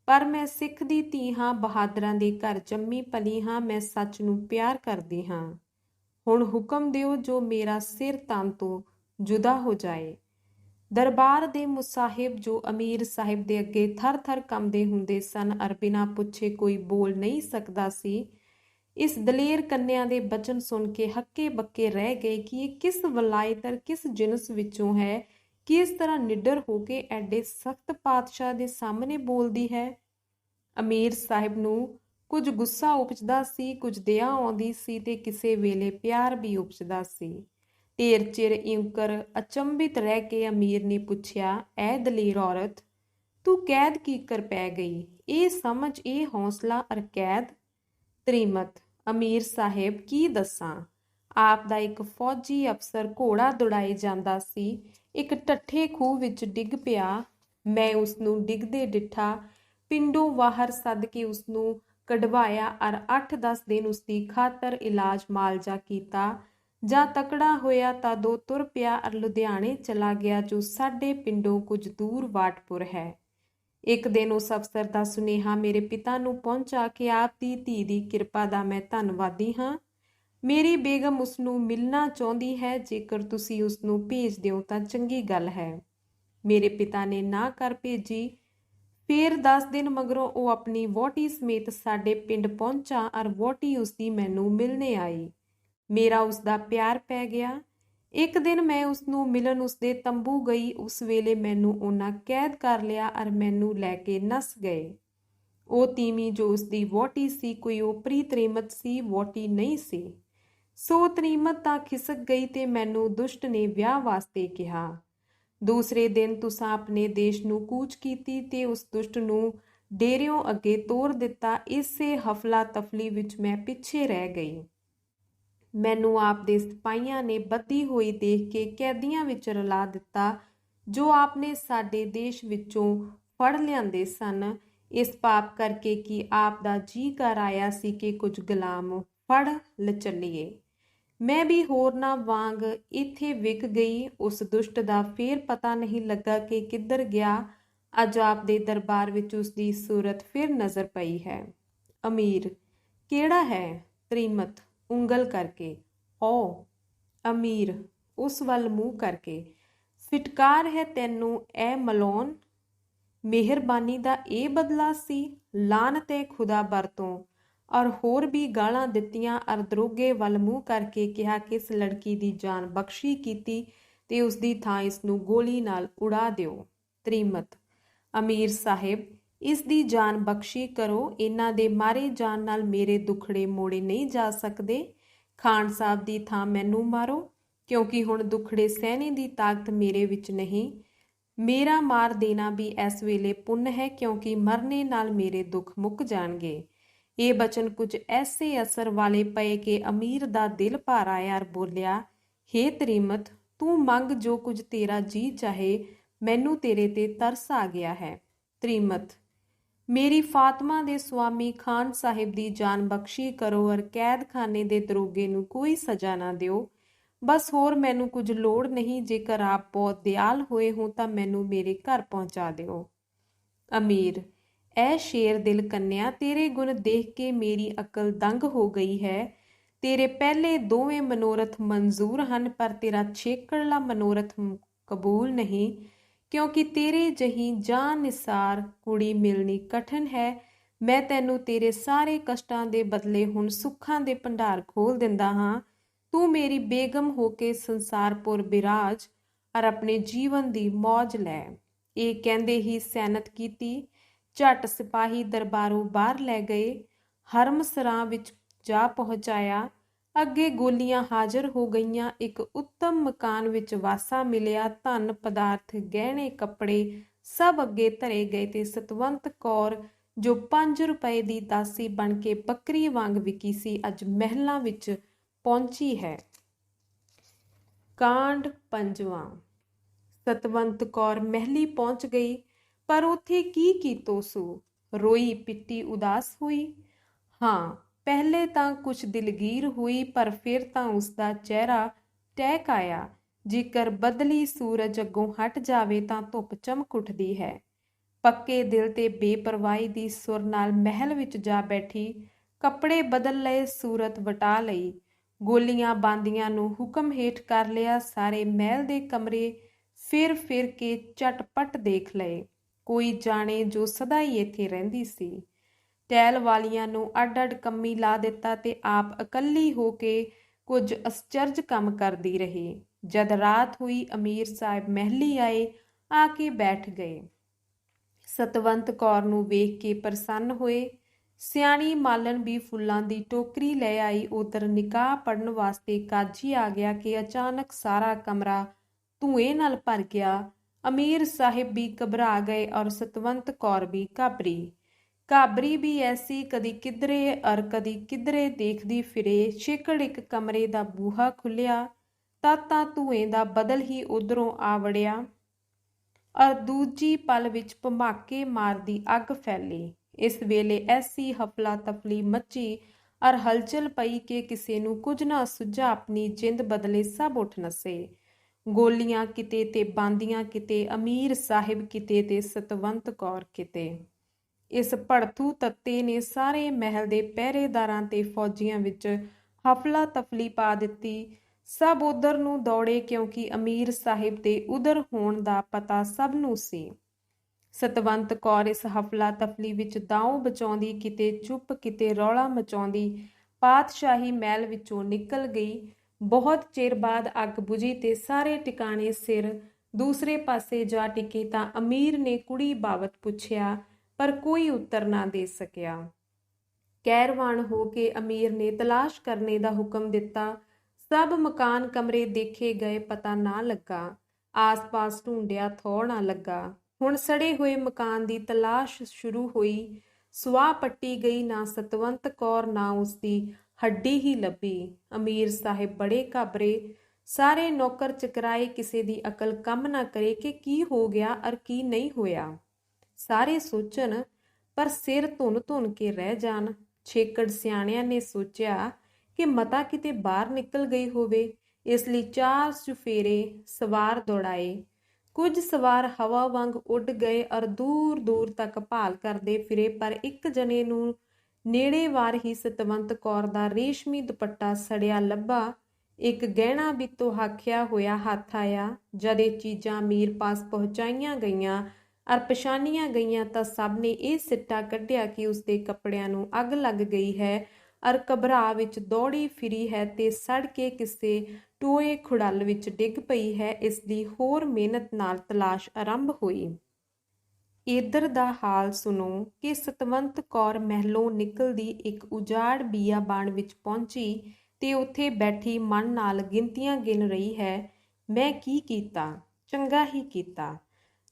ਪਰ ਮੈਂ ਸਿੱਖ ਦੀ ਧੀ ਹਾਂ, ਬਹਾਦਰਾਂ ਦੇ ਘਰ ਜੰਮੀ ਪਲੀ ਹਾਂ। ਮੈਂ ਸੱਚ ਨੂੰ ਪਿਆਰ ਕਰਦੀ ਹਾਂ। ਹੁਣ ਹੁਕਮ ਦਿਓ ਜੋ ਮੇਰਾ ਸਿਰ ਤਨ ਤੋਂ ਜੁਦਾ ਹੋ ਜਾਏ। ਦਰਬਾਰ ਦੇ ਮੁਸਾਹਿਬ ਜੋ ਅਮੀਰ ਸਾਹਿਬ ਦੇ ਅੱਗੇ ਥਰ ਥਰ ਕੰਬਦੇ ਹੁੰਦੇ ਸਨ ਅਰ ਬਿਨਾਂ ਪੁੱਛੇ ਕੋਈ ਬੋਲ ਨਹੀਂ ਸਕਦਾ ਸੀ, ਇਸ ਦਲੇਰ ਕੰਨਿਆ ਦੇ ਬਚਨ ਸੁਣ ਕੇ ਹੱਕੇ ਬੱਕੇ ਰਹਿ ਗਏ ਕਿ ਇਹ ਕਿਸ ਵਲਾਇਤਰ ਕਿਸ ਜਿਨਸ ਵਿੱਚੋਂ ਹੈ ਕਿ ਇਸ ਤਰ੍ਹਾਂ ਨਿਡਰ ਹੋ ਕੇ ਐਡੇ ਸਖਤ ਪਾਤਸ਼ਾਹ ਦੇ ਸਾਹਮਣੇ ਬੋਲਦੀ ਹੈ। ਅਮੀਰ ਸਾਹਿਬ ਨੂੰ ਕੁਝ ਗੁੱਸਾ ਉਪਜਦਾ ਸੀ, ਕੁਝ ਦਇਆ ਆਉਂਦੀ ਸੀ ਤੇ ਕਿਸੇ ਵੇਲੇ ਪਿਆਰ ਵੀ ਉਪਜਦਾ ਸੀ। ਢੇਰ ਚਿਰ ਇਉਂ ਕਰ ਅਚੰਭਿਤ ਰਹਿ ਕੇ ਅਮੀਰ ਨੇ ਪੁੱਛਿਆ, ਐ ਦਲੇਰ ਔਰਤ, ਤੂੰ ਕੈਦ ਕੀਕਰ ਪੈ ਗਈ, ਇਹ ਸਮਝ ਇਹ ਹੌਸਲਾ ਅਰ ਕੈਦ। ਤ੍ਰੀਮਤ, ਅਮੀਰ ਸਾਹਿਬ ਕੀ ਦੱਸਾਂ, ਆਪ ਦਾ ਇੱਕ ਫੌਜੀ ਅਫਸਰ ਘੋੜਾ ਦੌੜਾਈ ਜਾਂਦਾ ਸੀ, ਇੱਕ ਢੱਠੇ ਖੂਹ ਵਿੱਚ ਡਿੱਗ ਪਿਆ। ਮੈਂ ਉਸਨੂੰ ਡਿੱਗਦੇ ਡਿੱਠਾ, ਪਿੰਡੋਂ ਬਾਹਰ ਸੱਦ ਕੇ ਉਸਨੂੰ ਕਢਵਾਇਆ ਅਰ 8-10 ਦਿਨ ਉਸਦੀ ਖਾਤਰ ਇਲਾਜ ਮਾਲਜਾ ਕੀਤਾ। ਜਾਂ ਤਕੜਾ ਹੋਇਆ ਤਾਂ ਦੋ ਤੁਰ ਪਿਆ ਅਰ ਲੁਧਿਆਣੇ ਚਲਾ ਗਿਆ, ਜੋ ਸਾਡੇ ਪਿੰਡੋਂ ਕੁਝ ਦੂਰ ਵਾਟਪੁਰ ਹੈ। ਇੱਕ ਦਿਨ ਉਸ ਅਫਸਰ ਦਾ ਸੁਨੇਹਾ ਮੇਰੇ ਪਿਤਾ ਨੂੰ ਪਹੁੰਚਾ ਕਿ ਆਪ ਦੀ ਧੀ ਦੀ ਕਿਰਪਾ ਦਾ ਮੈਂ ਧੰਨਵਾਦੀ ਹਾਂ। ਮੇਰੀ ਬੇਗਮ ਉਸਨੂੰ ਮਿਲਣਾ ਚਾਹੁੰਦੀ ਹੈ, ਜੇਕਰ ਤੁਸੀਂ ਉਸਨੂੰ ਭੇਜ ਦਿਓ ਤਾਂ ਚੰਗੀ ਗੱਲ ਹੈ। ਮੇਰੇ ਪਿਤਾ ਨੇ ਨਾ ਕਰ ਭੇਜੀ। ਫਿਰ 10 ਦਿਨ ਮਗਰੋਂ ਉਹ ਆਪਣੀ ਵਹੁਟੀ ਸਮੇਤ ਸਾਡੇ ਪਿੰਡ ਪਹੁੰਚਾ ਅਰ ਵਹੁਟੀ ਉਸਦੀ ਮੈਨੂੰ ਮਿਲਣੇ ਆਈ। ਮੇਰਾ ਉਸਦਾ ਪਿਆਰ ਪੈ ਗਿਆ। ਇੱਕ ਦਿਨ ਮੈਂ ਉਸਨੂੰ ਮਿਲਣ ਉਸਦੇ ਤੰਬੂ ਗਈ। ਉਸ ਵੇਲੇ ਮੈਨੂੰ ਉਹਨਾਂ ਕੈਦ ਕਰ ਲਿਆ ਅਰ ਮੈਨੂੰ ਲੈ ਕੇ ਨੱਸ ਗਏ। ਉਹ ਤੀਵੀਂ ਜੋ ਉਸਦੀ ਵਹੁਟੀ ਸੀ, ਕੋਈ ਓਪਰੀ ਤ੍ਰੀਮਤ ਸੀ, ਵਹੁਟੀ ਨਹੀਂ ਸੀ। ਸੋ ਤ੍ਰੀਮਤ ਤਾਂ ਖਿਸਕ ਗਈ ਤੇ ਮੈਨੂੰ ਦੁਸ਼ਟ ਨੇ ਵਿਆਹ ਵਾਸਤੇ ਕਿਹਾ। ਦੂਸਰੇ ਦਿਨ ਤੁਸਾਂ ਆਪਣੇ ਦੇਸ਼ ਨੂੰ ਕੂਚ ਕੀਤੀ ਤੇ ਉਸ ਦੁਸ਼ਟ ਨੂੰ ਡੇਰਿਓਂ ਅੱਗੇ ਤੋਰ ਦਿੱਤਾ। ਇਸੇ ਹਫਲਾ ਤਫਲੀ ਵਿੱਚ ਮੈਂ ਪਿੱਛੇ ਰਹਿ ਗਈ। ਮੈਨੂੰ ਆਪ ਦੇ ਸਿਪਾਹੀਆਂ ਨੇ ਬੱਧੀ ਹੋਈ ਦੇਖ ਕੇ ਕੈਦੀਆਂ ਵਿੱਚ ਰਲਾ ਦਿੱਤਾ, ਜੋ ਆਪ ਨੇ ਸਾਡੇ ਦੇਸ਼ ਵਿੱਚੋਂ ਫੜ ਲਿਆਂਦੇ ਸਨ, ਇਸ ਪਾਪ ਕਰਕੇ ਕਿ ਆਪ ਦਾ ਜੀ ਕਰ ਆਇਆ ਸੀ ਕਿ ਕੁਝ ਗੁਲਾਮ ਫੜ ਲਚਲੀਏ। ਮੈਂ ਵੀ ਹੋਰਨਾਂ ਵਾਂਗ ਇੱਥੇ ਵਿਕ ਗਈ। ਉਸ ਦੁਸ਼ਟ ਦਾ ਫੇਰ ਪਤਾ ਨਹੀਂ ਲੱਗਾ ਕਿ ਕਿੱਧਰ ਗਿਆ। ਅੱਜ ਆਪ ਦੇ ਦਰਬਾਰ ਵਿੱਚ ਉਸਦੀ ਸੂਰਤ ਫਿਰ ਨਜ਼ਰ ਪਈ ਹੈ। ਅਮੀਰ, ਕਿਹੜਾ ਹੈ? ਤ੍ਰੀਮਤ, ਉਂਗਲ ਕਰਕੇ। ਓ ਅਮੀਰ, ਉਸ ਵੱਲ ਮੂੰਹ ਕਰਕੇ। ਫਿਟਕਾਰ ਹੈ ਤੈਨੂੰ ਐ ਮਲਾਉਣ, ਮਿਹਰਬਾਨੀ ਦਾ ਇਹ ਬਦਲਾ ਸੀ? ਲਾਨਤ ਏ ਖੁਦਾ ਬਰਤੋਂ। ਔਰ ਹੋਰ ਵੀ ਗਾਲਾਂ ਦਿੱਤੀਆਂ ਅਰ ਦਰੋਗੇ ਵੱਲ ਮੂੰਹ ਕਰਕੇ ਕਿਹਾ ਕਿ ਇਸ ਲੜਕੀ ਦੀ ਜਾਨ ਬਖਸ਼ੀ ਕੀਤੀ ਤੇ ਉਸਦੀ ਥਾਂ ਇਸ ਨੂੰ ਗੋਲੀ ਨਾਲ ਉਡਾ ਦਿਓ। ਤ੍ਰੀਮਤ, ਅਮੀਰ ਸਾਹਿਬ, ਇਸ ਦੀ ਜਾਨ ਬਖਸ਼ੀ ਕਰੋ। ਇਹਨਾਂ ਦੇ ਮਾਰੇ ਜਾਣ ਨਾਲ ਮੇਰੇ ਦੁਖੜੇ ਮੋੜੇ ਨਹੀਂ ਜਾ ਸਕਦੇ। ਖਾਨ ਸਾਹਿਬ ਦੀ ਥਾਂ ਮੈਨੂੰ ਮਾਰੋ, ਕਿਉਂਕਿ ਹੁਣ ਦੁਖੜੇ ਸਹਿਣੇ ਦੀ ਤਾਕਤ ਮੇਰੇ ਵਿੱਚ ਨਹੀਂ। ਮੇਰਾ ਮਾਰ ਦੇਣਾ ਵੀ ਇਸ ਵੇਲੇ ਪੁੰਨ ਹੈ, ਕਿਉਂਕਿ ਮਰਨੇ ਨਾਲ ਮੇਰੇ ਦੁੱਖ ਮੁੱਕ ਜਾਣਗੇ। ਇਹ ਬਚਨ ਕੁਝ ਐਸੇ ਅਸਰ ਵਾਲੇ ਪਏ ਕਿ ਅਮੀਰ ਦਾ ਦਿਲ ਭਰ ਆਇਆ ਅਰ ਬੋਲਿਆ, ਹੇ ਤ੍ਰੀਮਤ, ਤੂੰ ਮੰਗ ਜੋ ਕੁਝ ਤੇਰਾ ਜੀ ਚਾਹੇ, ਮੈਨੂੰ ਤੇਰੇ ਤੇ ਤਰਸ ਆ ਗਿਆ ਹੈ। ਤ੍ਰੀਮਤ, ਮੇਰੀ ਫਾਤਮਾ ਦੇ ਸੁਆਮੀ ਖਾਨ ਸਾਹਿਬ ਦੀ ਜਾਨ ਬਖਸ਼ੀ ਕਰੋ ਅਰ ਕੈਦਖਾਨੇ ਦੇ ਦਰੋਗੇ ਨੂੰ ਕੋਈ ਸਜ਼ਾ ਨਾ ਦਿਓ। ਬਸ ਹੋਰ ਮੈਨੂੰ ਕੁਝ ਲੋੜ ਨਹੀਂ। ਜੇਕਰ ਆਪ ਬਹੁਤ ਦਿਆਲ ਹੋਏ ਹੋ ਤਾਂ ਮੈਨੂੰ ਮੇਰੇ ਘਰ ਪਹੁੰਚਾ ਦਿਓ। ਅਮੀਰ, ਐ ਸ਼ੇਰ ਦਿਲ ਕੰਨਿਆ, ਤੇਰੇ ਗੁਣ ਦੇਖ ਕੇ ਮੇਰੀ ਅਕਲ ਦੰਗ ਹੋ ਗਈ ਹੈ। ਤੇਰੇ ਪਹਿਲੇ ਦੋਵੇਂ ਮਨੋਰਥ ਮਨਜ਼ੂਰ ਹਨ, ਪਰ ਤੇਰਾ ਛੇਕੜਲਾ ਮਨੋਰਥ ਕਬੂਲ ਨਹੀਂ, ਕਿਉਂਕਿ ਤੇਰੇ ਜਹੀ ਜਾਨ ਨਿਸਾਰ ਕੁੜੀ ਮਿਲਣੀ ਕਠਿਨ ਹੈ। ਮੈਂ ਤੈਨੂੰ ਤੇਰੇ ਸਾਰੇ ਕਸ਼ਟਾਂ ਦੇ ਬਦਲੇ ਹੁਣ ਸੁੱਖਾਂ ਦੇ ਭੰਡਾਰ ਖੋਲ ਦਿੰਦਾ ਹਾਂ। ਤੂੰ ਮੇਰੀ ਬੇਗਮ ਹੋ ਕੇ ਸੰਸਾਰਪੁਰ ਬਿਰਾਜ ਅਰ ਆਪਣੇ ਜੀਵਨ ਦੀ ਮੌਜ ਲੈ। ਇਹ ਕਹਿੰਦੇ ਹੀ ਸੈਨਤ ਕੀਤੀ। ਝੱਟ ਸਿਪਾਹੀ ਦਰਬਾਰੋਂ ਬਾਹਰ ਲੈ ਗਏ। ਹਰਮਸਰਾਂ ਵਿੱਚ ਜਾ ਪਹੁੰਚਾਇਆ। ਅੱਗੇ ਗੋਲੀਆਂ ਹਾਜ਼ਰ ਹੋ ਗਈਆਂ। ਇੱਕ ਉੱਤਮ ਮਕਾਨ ਵਿੱਚ ਵਾਸਾ ਮਿਲਿਆ। ਧਨ ਪਦਾਰਥ, ਗਹਿਣੇ, ਕੱਪੜੇ ਸਭ ਅੱਗੇ ਧਰੇ ਗਏ ਤੇ ਸਤਵੰਤ ਕੌਰ, ਜੋ 5 ਰੁਪਏ ਦੀ ਦਾਸੀ ਬਣ ਕੇ ਬੱਕਰੀ ਵਾਂਗ ਵਿਕੀ ਸੀ, ਅੱਜ ਮਹਿਲਾਂ ਵਿੱਚ ਪਹੁੰਚੀ ਹੈ। ਕਾਂਡ 5ਵਾਂ। ਸਤਵੰਤ ਕੌਰ ਮਹਿਲੀ ਪਹੁੰਚ ਗਈ, ਪਰ ਉੱਥੇ ਕੀ ਕੀਤੋ ਸੂ? ਰੋਈ ਪਿੱਟੀ ਉਦਾਸ ਹੋਈ? ਹਾਂ, ਪਹਿਲੇ ਤਾਂ ਕੁਛ ਦਿਲਗੀਰ ਹੋਈ, ਪਰ ਫਿਰ ਤਾਂ ਉਸਦਾ ਚਿਹਰਾ ਟਹਿਕ ਆਇਆ। ਜੇਕਰ ਬਦਲੀ ਸੂਰਜ ਅੱਗੋਂ ਹਟ ਜਾਵੇ ਤਾਂ ਧੁੱਪ ਚਮਕ ਉੱਠਦੀ ਹੈ। ਪੱਕੇ ਦਿਲ ਤੇ ਬੇਪਰਵਾਹੀ ਦੀ ਸੁਰ ਨਾਲ ਮਹਿਲ ਵਿੱਚ ਜਾ ਬੈਠੀ। ਕੱਪੜੇ ਬਦਲ ਲਏ, ਸੂਰਤ ਵਟਾ ਲਈ, ਗੋਲੀਆਂ ਬਾਂਦੀਆਂ ਨੂੰ ਹੁਕਮ ਹੇਠ ਕਰ ਲਿਆ। ਸਾਰੇ ਮਹਿਲ ਦੇ ਕਮਰੇ ਫਿਰ ਫਿਰ ਕੇ ਝਟਪਟ ਦੇਖ ਲਏ। ਕੋਈ ਜਾਣੇ ਜੋ ਸਦਾ ਹੀ ਇੱਥੇ ਰਹਿੰਦੀ ਸੀ। ਟਹਿਲ ਵਾਲੀਆਂ ਨੂੰ ਅੱਡ-ਅੱਡ ਕੰਮੀ ਲਾ ਦਿੱਤਾ ਤੇ ਆਪ ਇਕੱਲੀ ਹੋ ਕੇ ਕੁਝ ਅਸਚਰਜ ਕੰਮ ਕਰਦੀ ਰਹੀ। ਜਦ ਰਾਤ ਹੋਈ, ਅਮੀਰ ਸਾਹਿਬ ਮਹਿਲੀ ਆਏ, ਆ ਕੇ ਬੈਠ ਗਏ। ਸਤਵੰਤ ਕੌਰ ਨੂੰ ਵੇਖ ਕੇ ਪ੍ਰਸੰਨ ਹੋਏ। ਸਿਆਣੀ ਮਾਲਣ ਵੀ ਫੁੱਲਾਂ ਦੀ ਟੋਕਰੀ ਲੈ ਆਈ। ਉਧਰ ਨਿਕਾਹ ਪੜਨ ਵਾਸਤੇ ਕਾਜੀ ਆ ਗਿਆ ਕਿ ਅਚਾਨਕ ਸਾਰਾ ਕਮਰਾ ਧੂਏ ਨਾਲ ਭਰ ਗਿਆ। अमीर साहिब भी घबरा गए और सतवंत कौर भी घाबरी भी ऐसी कदी किधरे और कदी किधरे देखदी फिरे। छेकड़ एक कमरे दा बूहा खुलिया तां धुएं दा बदल ही उधरों आ वड़िया और दूजी पल विच भमाके मारदी अग फैली। इस वेले ऐसी हफला तफली मची और हलचल पई कि किसी नूं कुछ ना सुझा। अपनी जिंद बदले सब उठ नसे। गोलियां किते ते बांदियां किते, अमीर साहिब किते ते सतवंत कौर किते। इस भड़थू तत्ते ने सारे महल दे पहरेदारां ते फौजियां विच हफला तफली पा दित्ती। सब उधर नूं दौड़े क्योंकि अमीर साहिब दे उधर होण दा पता सब नूं सी। सतवंत कौर इस हफला तफली विच दाओ बचाउंदी किते चुप किते रौला मचाउंदी पातशाही महल विचों निकल गई। बहुत चिर बाद अग बुझी ते सारे टिकाणे सिर दूसरे पासे जा टिके तां अमीर ने कुड़ी बाबत पुछया पर कोई उत्तर ना दे सकिया। कैरवान हो के अमीर ने तलाश करने दा हुक्म दिता। सब मकान कमरे देखे गए, पता ना लगा। आस पास ढूंढिया, थौ ना लगा। हुण सड़े हुए मकान दी तलाश शुरू हुई। सुआह पट्टी गई, ना सतवंत कौर ना उसदी हड्डी ही लभी। अमीर साहिब बड़े घाबरे। सारे नौकर चकराए, किसी दी अकल कम ना करे कि की हो गया और की नहीं होया। सारे सोचन पर सिर धुन धुन के रह जान। छेकड़ सियाणियां ने सोचा कि मता किते बाहर निकल गई होवे, इसलिए 4 चुफेरे सवार दौड़ाए। कुछ सवार हवा वांग उड़ गए और दूर दूर तक भाल करते फिरे, पर एक जने नूं नेड़े वार ही सतवंत कौर दा रेशमी दुपट्टा सड़िया लभा। एक गहना भी हाखिया होया हथ आया। जद ये चीज़ां अमीर पास पहुँचाईयां गईयां और पछाणियां गईयां तां सब ने यह सिट्टा कढ़िया कि उसके कपड़ियां नूं अग लग गई है और घबरा विच दौड़ी फिरी है ते सड़ के किसे टोए खुड़ल विच डिग पई है। इसदी होर मेहनत नाल तलाश आरंभ हुई। इधर दा हाल सुनो कि सतवंत कौर महलों निकलदी एक उजाड़ बियाबान विच पहुंची ते उत्थे बैठी मन नाल गिनतियां गिन रही है। मैं की कीता? चंगा ही कीता।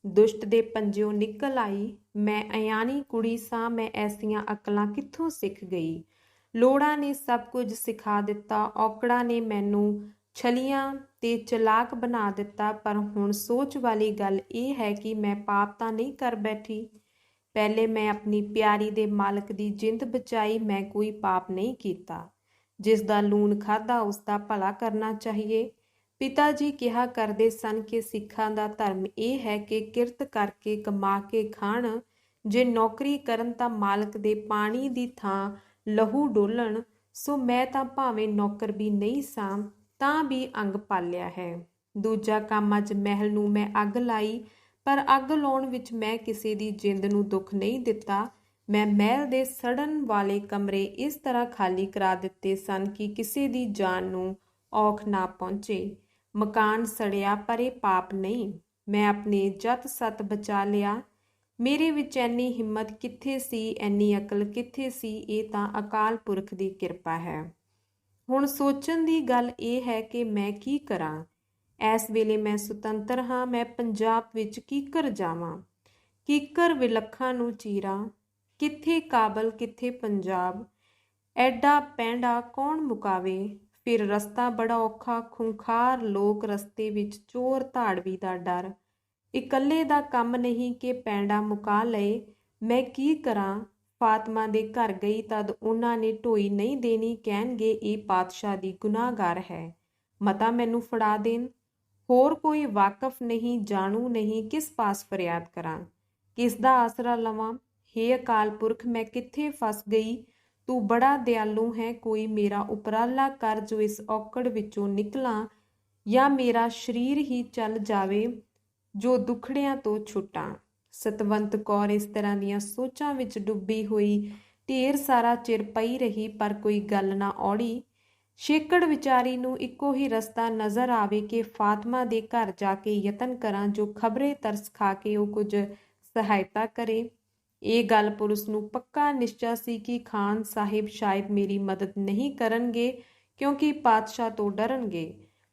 दुष्ट दे पंजियों निकल आई। मैं अयानी कुड़ी सां, मैं ऐसियां अकलां कित्थों सिख गई। लोड़ा ने सब कुछ सिखा दिता। औकड़ा ने मैनू छलियां ते चलाक बना दिता। पर हुण सोच वाली गल यह है कि मैं पाप तां नहीं कर बैठी। पहले मैं अपनी प्यारी दे मालक दी जिंद बचाई। मैं कोई पाप नहीं कीता। जिसदा लूण खाधा उसका भला करना चाहिए। पिता जी कहा करते सन कि सिखां दा धर्म यह है कि किरत करके कमा के खाण। जे नौकरी करन तां मालक दे पानी दी थां लहू डोलण। सो मैं तां भावें नौकर भी नहीं सां तां भी अंग पालिया है। दूजा काम अज महल नूं मैं अग लाई, पर अग लाउण विच मैं किसी दी जिंद नूं दुख नहीं दिता। मैं महल दे सड़न वाले कमरे इस तरह खाली करा दिते सन कि किसी दी जान नूं औख ना पहुंचे। मकान सड़िया पर यह पाप नहीं। मैं अपने जत सत बचा लिया। मेरे विच इन्नी हिम्मत कित्थे सी, इन्नी अकल कित्थे सी, ये तां अकाल पुरख दी किरपा है। हुण सोचण दी गल यह है कि मैं की करां। इस वेले मैं सुतंत्र हाँ। मैं पंजाब विच कीकर जावां, कीकर विलखां नूं चीरां। कित्थे काबल कित्थे पंजाब, एडा पैंडा कौन मुकावे। फिर रस्ता बड़ा औखा, खुंखार लोक रस्ते विच, चोर धाड़वी दा डर। इकल्ले दा कम नहीं कि पैंडा मुका लए। मैं की करां। फातमा दे घर गई तद उन्हां ने ढोई नहीं देनी, कहणगे ये पातशाह दी गुनाहगार है, मता मैनू फड़ा देन। होर कोई वाकफ नहीं, जाणू नहीं, किस पास फरियाद करां, किस दा आसरा लवां। हे अकाल पुरख, मैं कित्थे फस गई। तू बड़ा दयालु है, कोई मेरा उपराला कर जो इस औकड़ विचों निकलां, या मेरा शरीर ही चल जावे जो दुखड़ियां तो छुटां। सतवंत कौर इस तरह दीयां सोचां विच डुੱਬੀ होई ढेर सारा चिर पई रही, पर कोई गल ना औड़ी। छेकड़ विचारी नूं इक्को ही रस्ता नज़र आवे कि फातमा दे घर जाके यतन करां, जो खबरे तरस खा के वो कुछ सहायता करे। ये गल पुलिस नूं पक्का निश्चा सी कि खान साहिब शायद मेरी मदद नहीं करनगे, क्योंकि पातशाह तो डरनगे।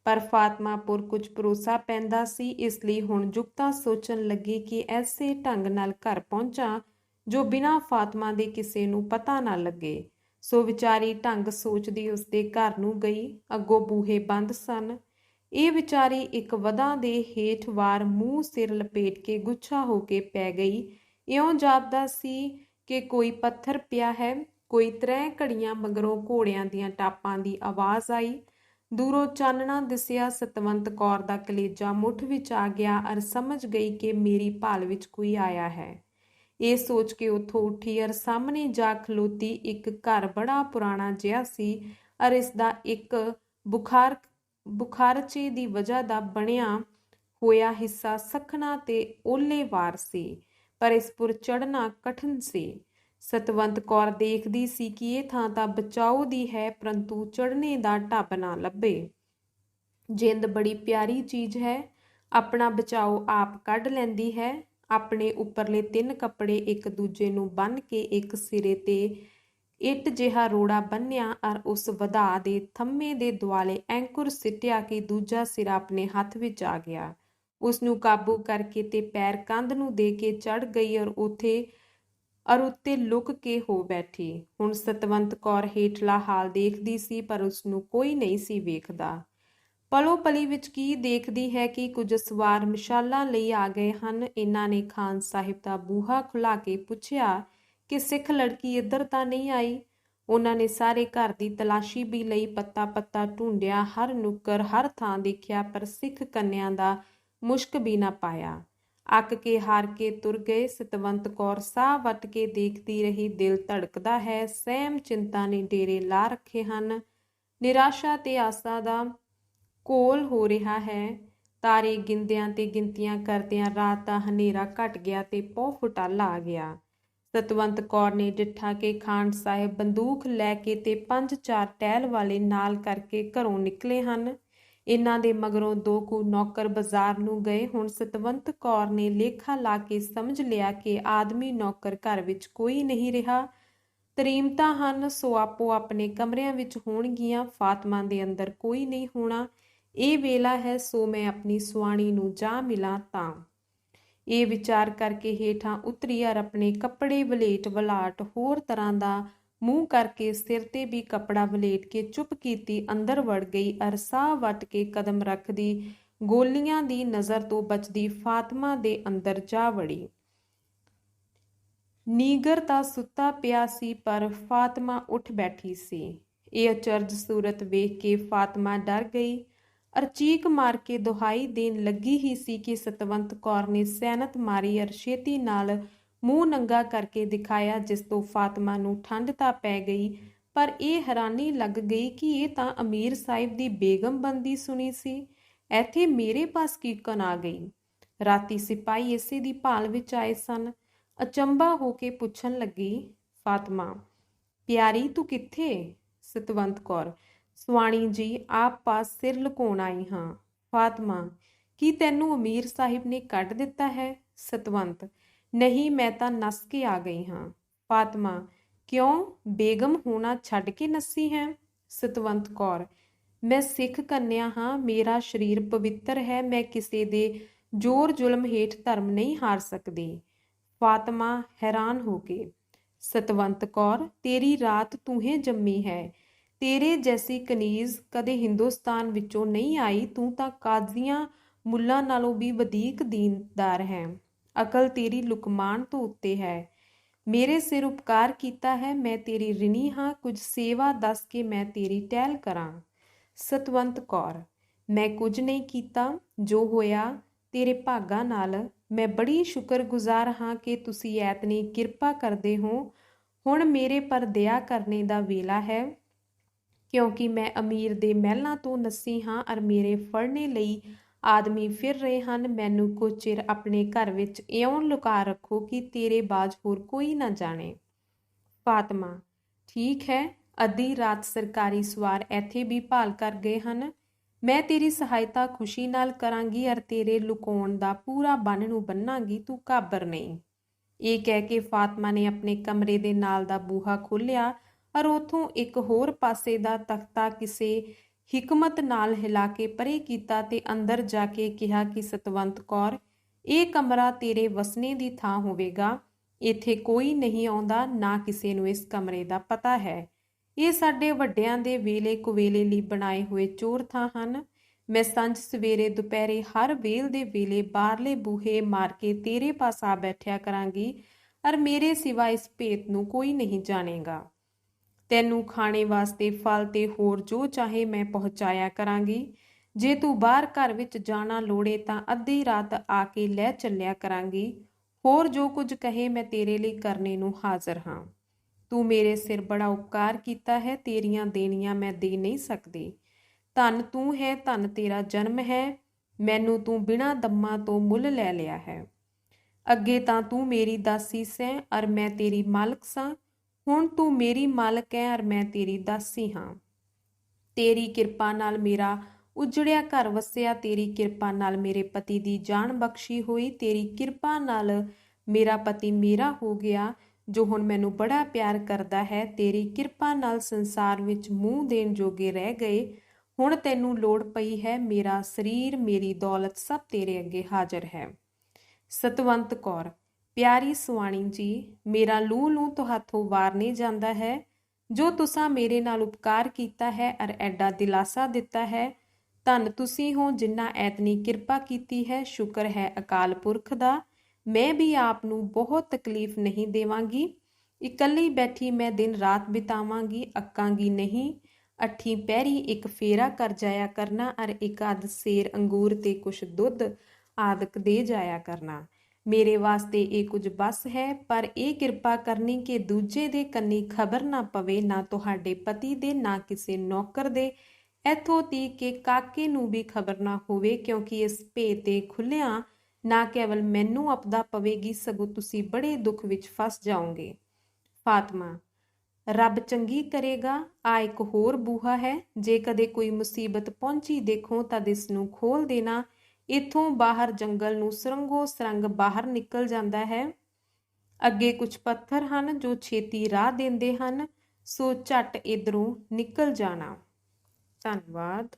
ਪਰ ਫਾਤਮਾ ਪੁਰ ਕੁਝ ਭਰੋਸਾ ਪੈਂਦਾ ਸੀ, ਇਸ ਲਈ ਹੁਣ ਜੁਗਤਾ ਸੋਚਣ ਲੱਗੀ ਕਿ ਐਸੇ ਢੰਗ ਨਾਲ ਘਰ ਪਹੁੰਚਾਂ ਜੋ ਬਿਨਾਂ ਫਾਤਮਾ ਦੇ ਕਿਸੇ ਨੂੰ ਪਤਾ ਨਾ ਲੱਗੇ। ਸੋ ਵਿਚਾਰੀ ਢੰਗ ਸੋਚਦੀ ਉਸਦੇ ਘਰ ਨੂੰ ਗਈ। ਅੱਗੋਂ ਬੂਹੇ ਬੰਦ ਸਨ। ਇਹ ਵਿਚਾਰੀ ਇੱਕ ਵਧਾਂ ਦੇ ਹੇਠ ਵਾਰ ਮੂੰਹ ਸਿਰ ਲਪੇਟ ਕੇ ਗੁੱਛਾ ਹੋ ਕੇ ਪੈ ਗਈ। ਇਉਂ ਜਾਪਦਾ ਸੀ ਕਿ ਕੋਈ ਪੱਥਰ ਪਿਆ ਹੈ। ਕੋਈ 3 ਘੜੀਆਂ ਮਗਰੋਂ ਘੋੜਿਆਂ ਦੀਆਂ ਟਾਪਾਂ ਦੀ ਆਵਾਜ਼ ਆਈ। ਦੂਰੋਂ ਚਾਨਣਾ ਦਿਸਿਆ। ਸਤਵੰਤ ਕੌਰ ਦਾ ਕਲੇਜਾ ਮੁੱਠ ਵਿੱਚ ਆ ਗਿਆ ਅਰ ਸਮਝ ਗਈ ਕਿ ਮੇਰੀ ਭਾਲ ਵਿੱਚ ਕੋਈ ਆਇਆ ਹੈ। ਇਹ ਸੋਚ ਕੇ ਉੱਥੋਂ ਉੱਠੀ ਅਰ ਸਾਹਮਣੇ ਜਾ ਖਲੋਤੀ। ਇੱਕ ਘਰ ਬੜਾ ਪੁਰਾਣਾ ਜਿਹਾ ਸੀ ਅਰ ਇਸ ਦਾ ਇੱਕ ਬੁਖਾਰਚੇ ਦੀ ਵਜ੍ਹਾ ਦਾ ਬਣਿਆ ਹੋਇਆ ਹਿੱਸਾ ਸਖਣਾ ਤੇ ਓਲੇਵਾਰ ਸੀ, ਪਰ ਇਸ ਪੁਰ ਚੜ੍ਹਨਾ ਕਠਿਨ ਸੀ। ਸਤਵੰਤ ਕੌਰ ਦੇਖਦੀ ਸੀ ਕਿ ਇਹ ਥਾਂ ਤਾਂ ਬਚਾਓ ਦੀ ਹੈ, ਪਰੰਤੂ ਚੜ੍ਹਨੇ ਦਾ ਢੱਬ ਨਾ ਲੱਭੇ। ਜਿੰਦ ਬੜੀ ਪਿਆਰੀ ਚੀਜ਼ ਹੈ, ਆਪਣਾ ਬਚਾਓ ਆਪ ਕੱਢ ਲੈਂਦੀ ਹੈ। ਆਪਣੇ ਉੱਪਰਲੇ 3 ਕੱਪੜੇ ਇੱਕ ਦੂਜੇ ਨੂੰ ਬੰਨ੍ਹ ਕੇ ਇੱਕ ਸਿਰੇ ਤੇ ਇੱਟ ਜਿਹਾ ਰੋੜਾ ਬੰਨ੍ਹਿਆ ਅਰ ਉਸ ਵਧਾ ਦੇ ਥੰਮੇ ਦੇ ਦੁਆਲੇ ਐਂਕੁਰ ਸਿੱਟਿਆ ਕਿ ਦੂਜਾ ਸਿਰਾ ਆਪਣੇ ਹੱਥ ਵਿੱਚ ਆ ਗਿਆ। ਉਸ ਨੂੰ ਕਾਬੂ ਕਰਕੇ ਤੇ ਪੈਰ ਕੰਧ ਨੂੰ ਦੇ ਕੇ ਚੜ੍ਹ ਗਈ ਔਰ ਉੱਤੇ ਲੁਕ ਕੇ ਹੋ ਬੈਠੀ। ਹੁਣ ਸਤਵੰਤ ਕੌਰ ਹੇਠਲਾ ਹਾਲ ਦੇਖਦੀ ਸੀ, ਪਰ ਉਸ ਨੂੰ ਕੋਈ ਨਹੀਂ ਸੀ ਵੇਖਦਾ। ਪਲੋ ਪਲੀ ਵਿੱਚ ਕੀ ਦੇਖਦੀ ਹੈ ਕਿ ਕੁਝ ਸਵਾਰ ਮਸ਼ਾਲਾਂ ਲਈ ਆ ਗਏ ਹਨ। ਇਹਨਾਂ ਨੇ ਖਾਨ ਸਾਹਿਬ ਦਾ ਬੂਹਾ ਖੁੱਲ੍ਹਾ ਕੇ ਪੁੱਛਿਆ ਕਿ ਸਿੱਖ ਲੜਕੀ ਇੱਧਰ ਤਾਂ ਨਹੀਂ ਆਈ। ਉਹਨਾਂ ਨੇ ਸਾਰੇ ਘਰ ਦੀ ਤਲਾਸ਼ੀ ਵੀ ਲਈ, ਪੱਤਾ ਪੱਤਾ ਢੂੰਡਿਆ, ਹਰ ਨੁੱਕਰ ਹਰ ਥਾਂ ਦੇਖਿਆ, ਪਰ ਸਿੱਖ ਕੰਨਿਆਂ ਦਾ ਮੁਸ਼ਕ ਵੀ ਨਾ ਪਾਇਆ। ਅੱਕ ਕੇ ਹਾਰ ਕੇ ਤੁਰ ਗਏ। ਸਤਵੰਤ ਕੌਰ ਸਾਹ ਵੱਟ ਕੇ ਦੇਖਦੀ ਰਹੀ। ਦਿਲ ਧੜਕਦਾ ਹੈ। ਸਹਿਮ ਚਿੰਤਾ ਨੇ ਡੇਰੇ ਲਾ ਰੱਖੇ ਹਨ। ਨਿਰਾਸ਼ਾ ਤੇ ਆਸਾ ਦਾ ਘੋਲ ਹੋ ਰਿਹਾ ਹੈ। ਤਾਰੇ ਗਿਣਦਿਆਂ ਤੇ ਗਿਣਤੀਆਂ ਕਰਦਿਆਂ ਰਾਤ ਦਾ ਹਨੇਰਾ ਘਟ ਗਿਆ ਤੇ ਪੌ ਫੁਟਾਲਾ ਆ ਗਿਆ। ਸਤਵੰਤ ਕੌਰ ਨੇ ਡਿੱਠਾ ਕਿ ਖਾਨ ਸਾਹਿਬ ਬੰਦੂਕ ਲੈ ਕੇ ਤੇ 5-4 ਟਹਿਲ ਵਾਲੇ ਨਾਲ ਕਰਕੇ ਘਰੋਂ ਨਿਕਲੇ ਹਨ। ਇਹਨਾਂ ਦੇ ਮਗਰੋਂ 2 ਕੁ ਨੌਕਰ ਬਾਜ਼ਾਰ ਨੂੰ ਗਏ। ਹੁਣ ਸਤਵੰਤ ਕੌਰ ਨੇ ਲੇਖਾ ਲਾ ਕੇ ਸਮਝ ਲਿਆ ਕਿ ਆਦਮੀ ਨੌਕਰ ਘਰ ਵਿੱਚ ਕੋਈ ਨਹੀਂ ਰਿਹਾ। ਤਰੀਮਤਾਂ ਹਨ, ਸੋ ਆਪੋ ਆਪਣੇ ਕਮਰਿਆਂ ਵਿੱਚ ਹੋਣਗੀਆਂ। ਫਾਤਮਾ ਦੇ ਅੰਦਰ ਕੋਈ ਨਹੀਂ ਹੋਣਾ। ਇਹ ਵੇਲਾ ਹੈ, ਸੋ ਮੈਂ ਆਪਣੀ ਸੁਆਣੀ ਨੂੰ ਜਾ ਮਿਲਾਂ ਤਾਂ। ਇਹ ਵਿਚਾਰ ਕਰਕੇ ਹੇਠਾਂ ਉਤਰੀ ਅਰ ਆਪਣੇ ਕੱਪੜੇ ਵਲੇਟ ਵਲਾਟ ਹੋਰ ਤਰ੍ਹਾਂ ਦਾ ਮੂੰਹ ਕਰਕੇ ਸਿਰ ਤੇ ਵੀ ਕੱਪੜਾ ਵਲੇਟ ਕੇ ਚੁੱਪ ਕੀਤੀ ਅੰਦਰ ਵੜ ਗਈ ਅਰ ਸਾਹ ਵੱਟ ਕੇ ਕਦਮ ਰੱਖਦੀ ਗੋਲੀਆਂ ਦੀ ਨਜ਼ਰ ਤੋਂ ਬਚਦੀ ਫਾਤਮਾ ਦੇ ਅੰਦਰ ਜਾ ਵੜੀ। ਨੀਗਰ ਤਾਂ ਸੁੱਤਾ ਪਿਆ ਸੀ, ਪਰ ਫਾਤਮਾ ਉੱਠ ਬੈਠੀ ਸੀ। ਇਹ ਅਚਰਜ ਸੂਰਤ ਵੇਖ ਕੇ ਫਾਤਮਾ ਡਰ ਗਈ ਅਰ ਚੀਕ ਮਾਰ ਕੇ ਦੁਹਾਈ ਦੇਣ ਲੱਗੀ ਹੀ ਸੀ ਕਿ ਸਤਵੰਤ ਕੌਰ ਨੇ ਸੈਨਤ ਮਾਰੀ ਅਰ ਛੇਤੀ ਨਾਲ ਮੂੰਹ ਨੰਗਾ ਕਰਕੇ ਦਿਖਾਇਆ, ਜਿਸ ਤੋਂ ਫਾਤਮਾ ਨੂੰ ਠੰਡ ਤਾਂ ਪੈ ਗਈ, ਪਰ ਇਹ ਹੈਰਾਨੀ ਲੱਗ ਗਈ ਕਿ ਇਹ ਤਾਂ ਅਮੀਰ ਸਾਹਿਬ ਦੀ ਬੇਗਮ ਬੰਦੀ ਸੁਣੀ ਸੀ। ਇੱਥੇ ਮੇਰੇ ਪਾਸ ਕੀਕਨ ਆ ਗਈ। ਰਾਤੀ ਸਿਪਾਹੀ ਇਸੇ ਦੀ ਭਾਲ ਵਿੱਚ ਆਏ ਸਨ। ਅਚੰਭਾ ਹੋ ਕੇ ਪੁੱਛਣ ਲੱਗੀ, ਫਾਤਮਾ ਪਿਆਰੀ ਤੂੰ ਕਿੱਥੇ? ਸਤਵੰਤ ਕੌਰ, ਸੁਆਣੀ ਜੀ, ਆਪ ਪਾਸ ਸਿਰ ਲੁਕਾਉਣ ਆਈ ਹਾਂ। ਫਾਤਮਾ, ਕੀ ਤੈਨੂੰ ਅਮੀਰ ਸਾਹਿਬ ਨੇ ਕੱਢ ਦਿੱਤਾ ਹੈ? ਸਤਵੰਤ, ਨਹੀਂ, ਮੈਂ ਤਾਂ ਨੱਸ ਕੇ ਆ ਗਈ ਹਾਂ। ਫਾਤਮਾ, ਕਿਉਂ, ਬੇਗਮ ਹੋਣਾ ਛੱਡ ਕੇ ਨੱਸੀ ਹੈ? ਸਤਵੰਤ ਕੌਰ, ਮੈਂ ਸਿੱਖ ਕੰਨਿਆ ਹਾਂ, ਮੇਰਾ ਸਰੀਰ ਪਵਿੱਤਰ ਹੈ, ਮੈਂ ਕਿਸੇ ਦੇ ਜ਼ੋਰ ਜ਼ੁਲਮ ਹੇਠ ਧਰਮ ਨਹੀਂ ਹਾਰ ਸਕਦੀ। ਫਾਤਮਾ ਹੈਰਾਨ ਹੋ ਕੇ, ਸਤਵੰਤ ਕੌਰ, ਤੇਰੀ ਰਾਤ ਤੂਹੇ ਜੰਮੀ ਹੈ। ਤੇਰੇ ਜੈਸੀ ਕਨੀਜ਼ ਕਦੇ ਹਿੰਦੁਸਤਾਨ ਵਿੱਚੋਂ ਨਹੀਂ ਆਈ। ਤੂੰ ਤਾਂ ਕਾਜ਼ੀਆਂ ਮੁੱਲਾਂ ਨਾਲੋਂ ਵੀ ਵਧੀਕ ਦੀਨਦਾਰ ਹੈ। ਅਕਲ ਤੇਰੀ ਲੁਕਮਾਨ ਤੋਂ ਉੱਤੇ ਹੈ। ਮੇਰੇ ਸਿਰ ਉਪਕਾਰ ਕੀਤਾ ਹੈ, ਮੈਂ ਤੇਰੀ ਰਿਣੀ ਹਾਂ। ਕੁਝ ਸੇਵਾ ਦੱਸ ਕੇ ਮੈਂ ਤੇਰੀ ਟਹਿਲ ਕਰਾਂ। ਸਤਵੰਤ ਕੌਰ, ਮੈਂ ਕੁਝ ਨਹੀਂ ਕੀਤਾ। ਜੋ ਹੋਇਆ ਤੇਰੇ ਭਾਗਾਂ ਨਾਲ। ਮੈਂ ਬੜੀ ਸ਼ੁਕਰਗੁਜ਼ਾਰ ਹਾਂ ਕਿ ਤੁਸੀਂ ਐਤਨੀ ਕਿਰਪਾ ਕਰਦੇ ਹੋ। ਹੁਣ ਮੇਰੇ ਪਰ ਦਇਆ ਕਰਨੇ ਦਾ ਵੇਲਾ ਹੈ, ਕਿਉਂਕਿ ਮੈਂ ਅਮੀਰ ਦੇ ਮਹਿਲਾਂ ਤੋਂ ਨੱਸੀ ਹਾਂ ਅਰ ਮੇਰੇ ਫੜਨੇ ਲਈ ਆਦਮੀ ਫਿਰ ਰਹੇ ਹਨ। ਮੈਨੂੰ ਕੁਝ ਚਿਰ ਆਪਣੇ ਘਰ ਵਿੱਚ ਇਉਂ ਲੁਕਾ ਰੱਖੋ ਕਿ ਤੇਰੇ ਬਾਝ ਹੋਰ ਕੋਈ ਨਾ ਜਾਣੇ। ਫਾਤਮਾ, ਠੀਕ ਹੈ। ਅੱਧੀ ਰਾਤ ਸਰਕਾਰੀ ਸਵਾਰ ਇੱਥੇ ਵੀ ਭਾਲ ਕਰ ਗਏ ਹਨ। ਮੈਂ ਤੇਰੀ ਸਹਾਇਤਾ ਖੁਸ਼ੀ ਨਾਲ ਕਰਾਂਗੀ ਅਰ ਤੇਰੇ ਲੁਕਾਉਣ ਦਾ ਪੂਰਾ ਬੰਨ ਨੂੰ ਬੰਨਾਂਗੀ। ਤੂੰ ਘਾਬਰ ਨਹੀਂ। ਇਹ ਕਹਿ ਕੇ ਫਾਤਮਾ ਨੇ ਆਪਣੇ ਕਮਰੇ ਦੇ ਨਾਲ ਦਾ ਬੂਹਾ ਖੋਲ੍ਹਿਆ ਅਰ ਉੱਥੋਂ ਇੱਕ ਹੋਰ ਪਾਸੇ ਦਾ ਤਖਤਾ ਕਿਸੇ ਹਿਕਮਤ ਨਾਲ ਹਿਲਾ ਕੇ ਪਰੇ ਕੀਤਾ ਤੇ ਅੰਦਰ ਜਾ ਕੇ ਕਿਹਾ ਕਿ ਸਤਵੰਤ ਕੌਰ, ਇਹ ਕਮਰਾ ਤੇਰੇ ਵਸਣੇ ਦੀ ਥਾਂ ਹੋਵੇਗਾ। ਇੱਥੇ ਕੋਈ ਨਹੀਂ ਆਉਂਦਾ, ਨਾ ਕਿਸੇ ਨੂੰ ਇਸ ਕਮਰੇ ਦਾ ਪਤਾ ਹੈ। ਇਹ ਸਾਡੇ ਵੱਡਿਆਂ ਦੇ ਵੇਲੇ ਕੁਵੇਲੇ ਲਈ ਬਣਾਏ ਹੋਏ ਚੋਰ ਥਾਂ ਹਨ। ਮੈਂ ਸੰਝ ਸਵੇਰੇ ਦੁਪਹਿਰੇ ਹਰ ਵੇਲ ਦੇ ਵੇਲੇ ਬਾਹਰਲੇ ਬੂਹੇ ਮਾਰ ਕੇ ਤੇਰੇ ਪਾਸ ਆ ਬੈਠਿਆ ਕਰਾਂਗੀ, ਅਰ ਮੇਰੇ ਸਿਵਾ ਇਸ ਭੇਤ ਨੂੰ ਕੋਈ ਨਹੀਂ ਜਾਣੇਗਾ। ਤੈਨੂੰ ਖਾਣੇ ਵਾਸਤੇ ਫਲ ਤੇ ਹੋਰ ਜੋ ਚਾਹੇ ਮੈਂ ਪਹੁੰਚਾਇਆ ਕਰਾਂਗੀ। ਜੇ ਤੂੰ ਬਾਹਰ ਘਰ ਵਿੱਚ ਜਾਣਾ ਲੋੜੇ ਤਾਂ ਅੱਧੀ ਰਾਤ ਆ ਕੇ ਲੈ ਚੱਲਿਆ ਕਰਾਂਗੀ। ਹੋਰ ਜੋ ਕੁਝ ਕਹੇ ਮੈਂ ਤੇਰੇ ਲਈ ਕਰਨੇ ਨੂੰ ਹਾਜ਼ਰ ਹਾਂ। ਤੂੰ ਮੇਰੇ ਸਿਰ ਬੜਾ ਉਪਕਾਰ ਕੀਤਾ ਹੈ, ਤੇਰੀਆਂ ਦੇਣੀਆਂ ਮੈਂ ਦੇ ਨਹੀਂ ਸਕਦੀ। ਧੰਨ ਤੂੰ ਹੈ, ਧੰਨ ਤੇਰਾ ਜਨਮ ਹੈ। ਮੈਨੂੰ ਤੂੰ ਬਿਨਾਂ ਦੰਮਾਂ ਤੋਂ ਮੁੱਲ ਲੈ ਲਿਆ ਹੈ। ਅੱਗੇ ਤਾਂ ਤੂੰ ਮੇਰੀ ਦਾਸੀ ਸੈਂ ਅਰ ਮੈਂ ਤੇਰੀ ਮਾਲਕ ਸਾਂ। ਹੁਣ ਤੂੰ ਮੇਰੀ ਮਾਲਕ ਹੈ ਅਰ ਮੈਂ ਤੇਰੀ ਦਾਸੀ ਹਾਂ। ਤੇਰੀ ਕਿਰਪਾ ਨਾਲ ਮੇਰਾ ਉਜੜਿਆ ਘਰ ਵਸਿਆ, ਤੇਰੀ ਕਿਰਪਾ ਨਾਲ ਮੇਰੇ ਪਤੀ ਦੀ ਜਾਨ ਬਖਸ਼ੀ ਹੋਈ, ਤੇਰੀ ਕਿਰਪਾ ਨਾਲ ਮੇਰਾ ਪਤੀ ਮੇਰਾ ਹੋ ਗਿਆ ਜੋ ਹੁਣ ਮੈਨੂੰ ਬੜਾ ਪਿਆਰ ਕਰਦਾ ਹੈ। ਤੇਰੀ ਕਿਰਪਾ ਨਾਲ ਸੰਸਾਰ ਵਿੱਚ ਮੂੰਹ ਦੇਣ ਜੋਗੇ ਰਹਿ ਗਏ। ਹੁਣ ਤੈਨੂੰ ਲੋੜ ਪਈ ਹੈ, ਮੇਰਾ ਸਰੀਰ ਮੇਰੀ ਦੌਲਤ ਸਭ ਤੇਰੇ ਅੱਗੇ ਹਾਜ਼ਰ ਹੈ। ਸਤਵੰਤ ਕੌਰ, ਪਿਆਰੀ ਸੁਆਣੀ ਜੀ, ਮੇਰਾ ਲੂ ਤੁਹਾਥੋਂ ਵਾਰ ਨਹੀਂ ਜਾਂਦਾ ਹੈ। ਜੋ ਤੁਸਾਂ ਮੇਰੇ ਨਾਲ ਉਪਕਾਰ ਕੀਤਾ ਹੈ ਅਰ ਐਡਾ ਦਿਲਾਸਾ ਦਿੱਤਾ ਹੈ, ਧੰਨ ਤੁਸੀਂ ਹੋ ਜਿਨ੍ਹਾਂ ਐਤਨੀ ਕਿਰਪਾ ਕੀਤੀ ਹੈ। ਸ਼ੁਕਰ ਹੈ ਅਕਾਲ ਪੁਰਖ ਦਾ। ਮੈਂ ਵੀ ਆਪ ਨੂੰ ਬਹੁਤ ਤਕਲੀਫ ਨਹੀਂ ਦੇਵਾਂਗੀ। ਇਕੱਲੀ ਬੈਠੀ ਮੈਂ ਦਿਨ ਰਾਤ ਬਿਤਾਵਾਂਗੀ, ਅੱਕਾਂਗੀ ਨਹੀਂ। ਅੱਠੀ ਪਹਿਰੀ ਇੱਕ ਫੇਰਾ ਕਰ ਜਾਇਆ ਕਰਨਾ ਅਰ ਇੱਕ ਅੱਧ ਸੇਰ ਅੰਗੂਰ ਤੇ ਕੁਛ ਦੁੱਧ ਆਦਿਕ ਦੇ ਜਾਇਆ ਕਰਨਾ। ਮੇਰੇ ਵਾਸਤੇ ਇਹ ਕੁਝ ਬਸ ਹੈ, ਪਰ ਇਹ ਕਿਰਪਾ ਕਰਨੀ ਕਿ ਦੂਜੇ ਦੇ ਕੰਨੀ ਖਬਰ ਨਾ ਪਵੇ, ਨਾ ਤੁਹਾਡੇ ਪਤੀ ਦੇ, ਨਾ ਕਿਸੇ ਨੌਕਰ ਦੇ, ਇੱਥੋਂ ਤੀਕ ਕਿ ਕਾਕੇ ਨੂੰ ਵੀ ਖਬਰ ਨਾ ਹੋਵੇ, ਕਿਉਂਕਿ ਇਸ ਭੇਤ ਦੇ ਖੁੱਲਿਆਂ ਨਾ ਕੇਵਲ ਮੈਨੂੰ ਆਪਦਾ ਪਵੇਗੀ, ਸਗੋਂ ਤੁਸੀਂ ਬੜੇ ਦੁੱਖ ਵਿੱਚ ਫਸ ਜਾਓਗੇ। ਫਾਤਮਾ, ਰੱਬ ਚੰਗੀ ਕਰੇਗਾ। ਆ ਇੱਕ ਹੋਰ ਬੂਹਾ ਹੈ, ਜੇ ਕਦੇ ਕੋਈ ਮੁਸੀਬਤ ਪਹੁੰਚੀ ਦੇਖੋ ਤਦ ਇਸ ਨੂੰ ਖੋਲ ਦੇਣਾ। ਇੱਥੋਂ ਬਾਹਰ ਜੰਗਲ ਨੂੰ ਸੁਰੰਗੋ ਸੁਰੰਗ ਬਾਹਰ ਨਿਕਲ ਜਾਂਦਾ ਹੈ। ਅੱਗੇ ਕੁਝ ਪੱਥਰ ਹਨ ਜੋ ਛੇਤੀ ਰਾਹ ਦਿੰਦੇ ਹਨ, ਸੋ ਝੱਟ ਇੱਧਰੋਂ ਨਿਕਲ ਜਾਣਾ। ਧੰਨਵਾਦ।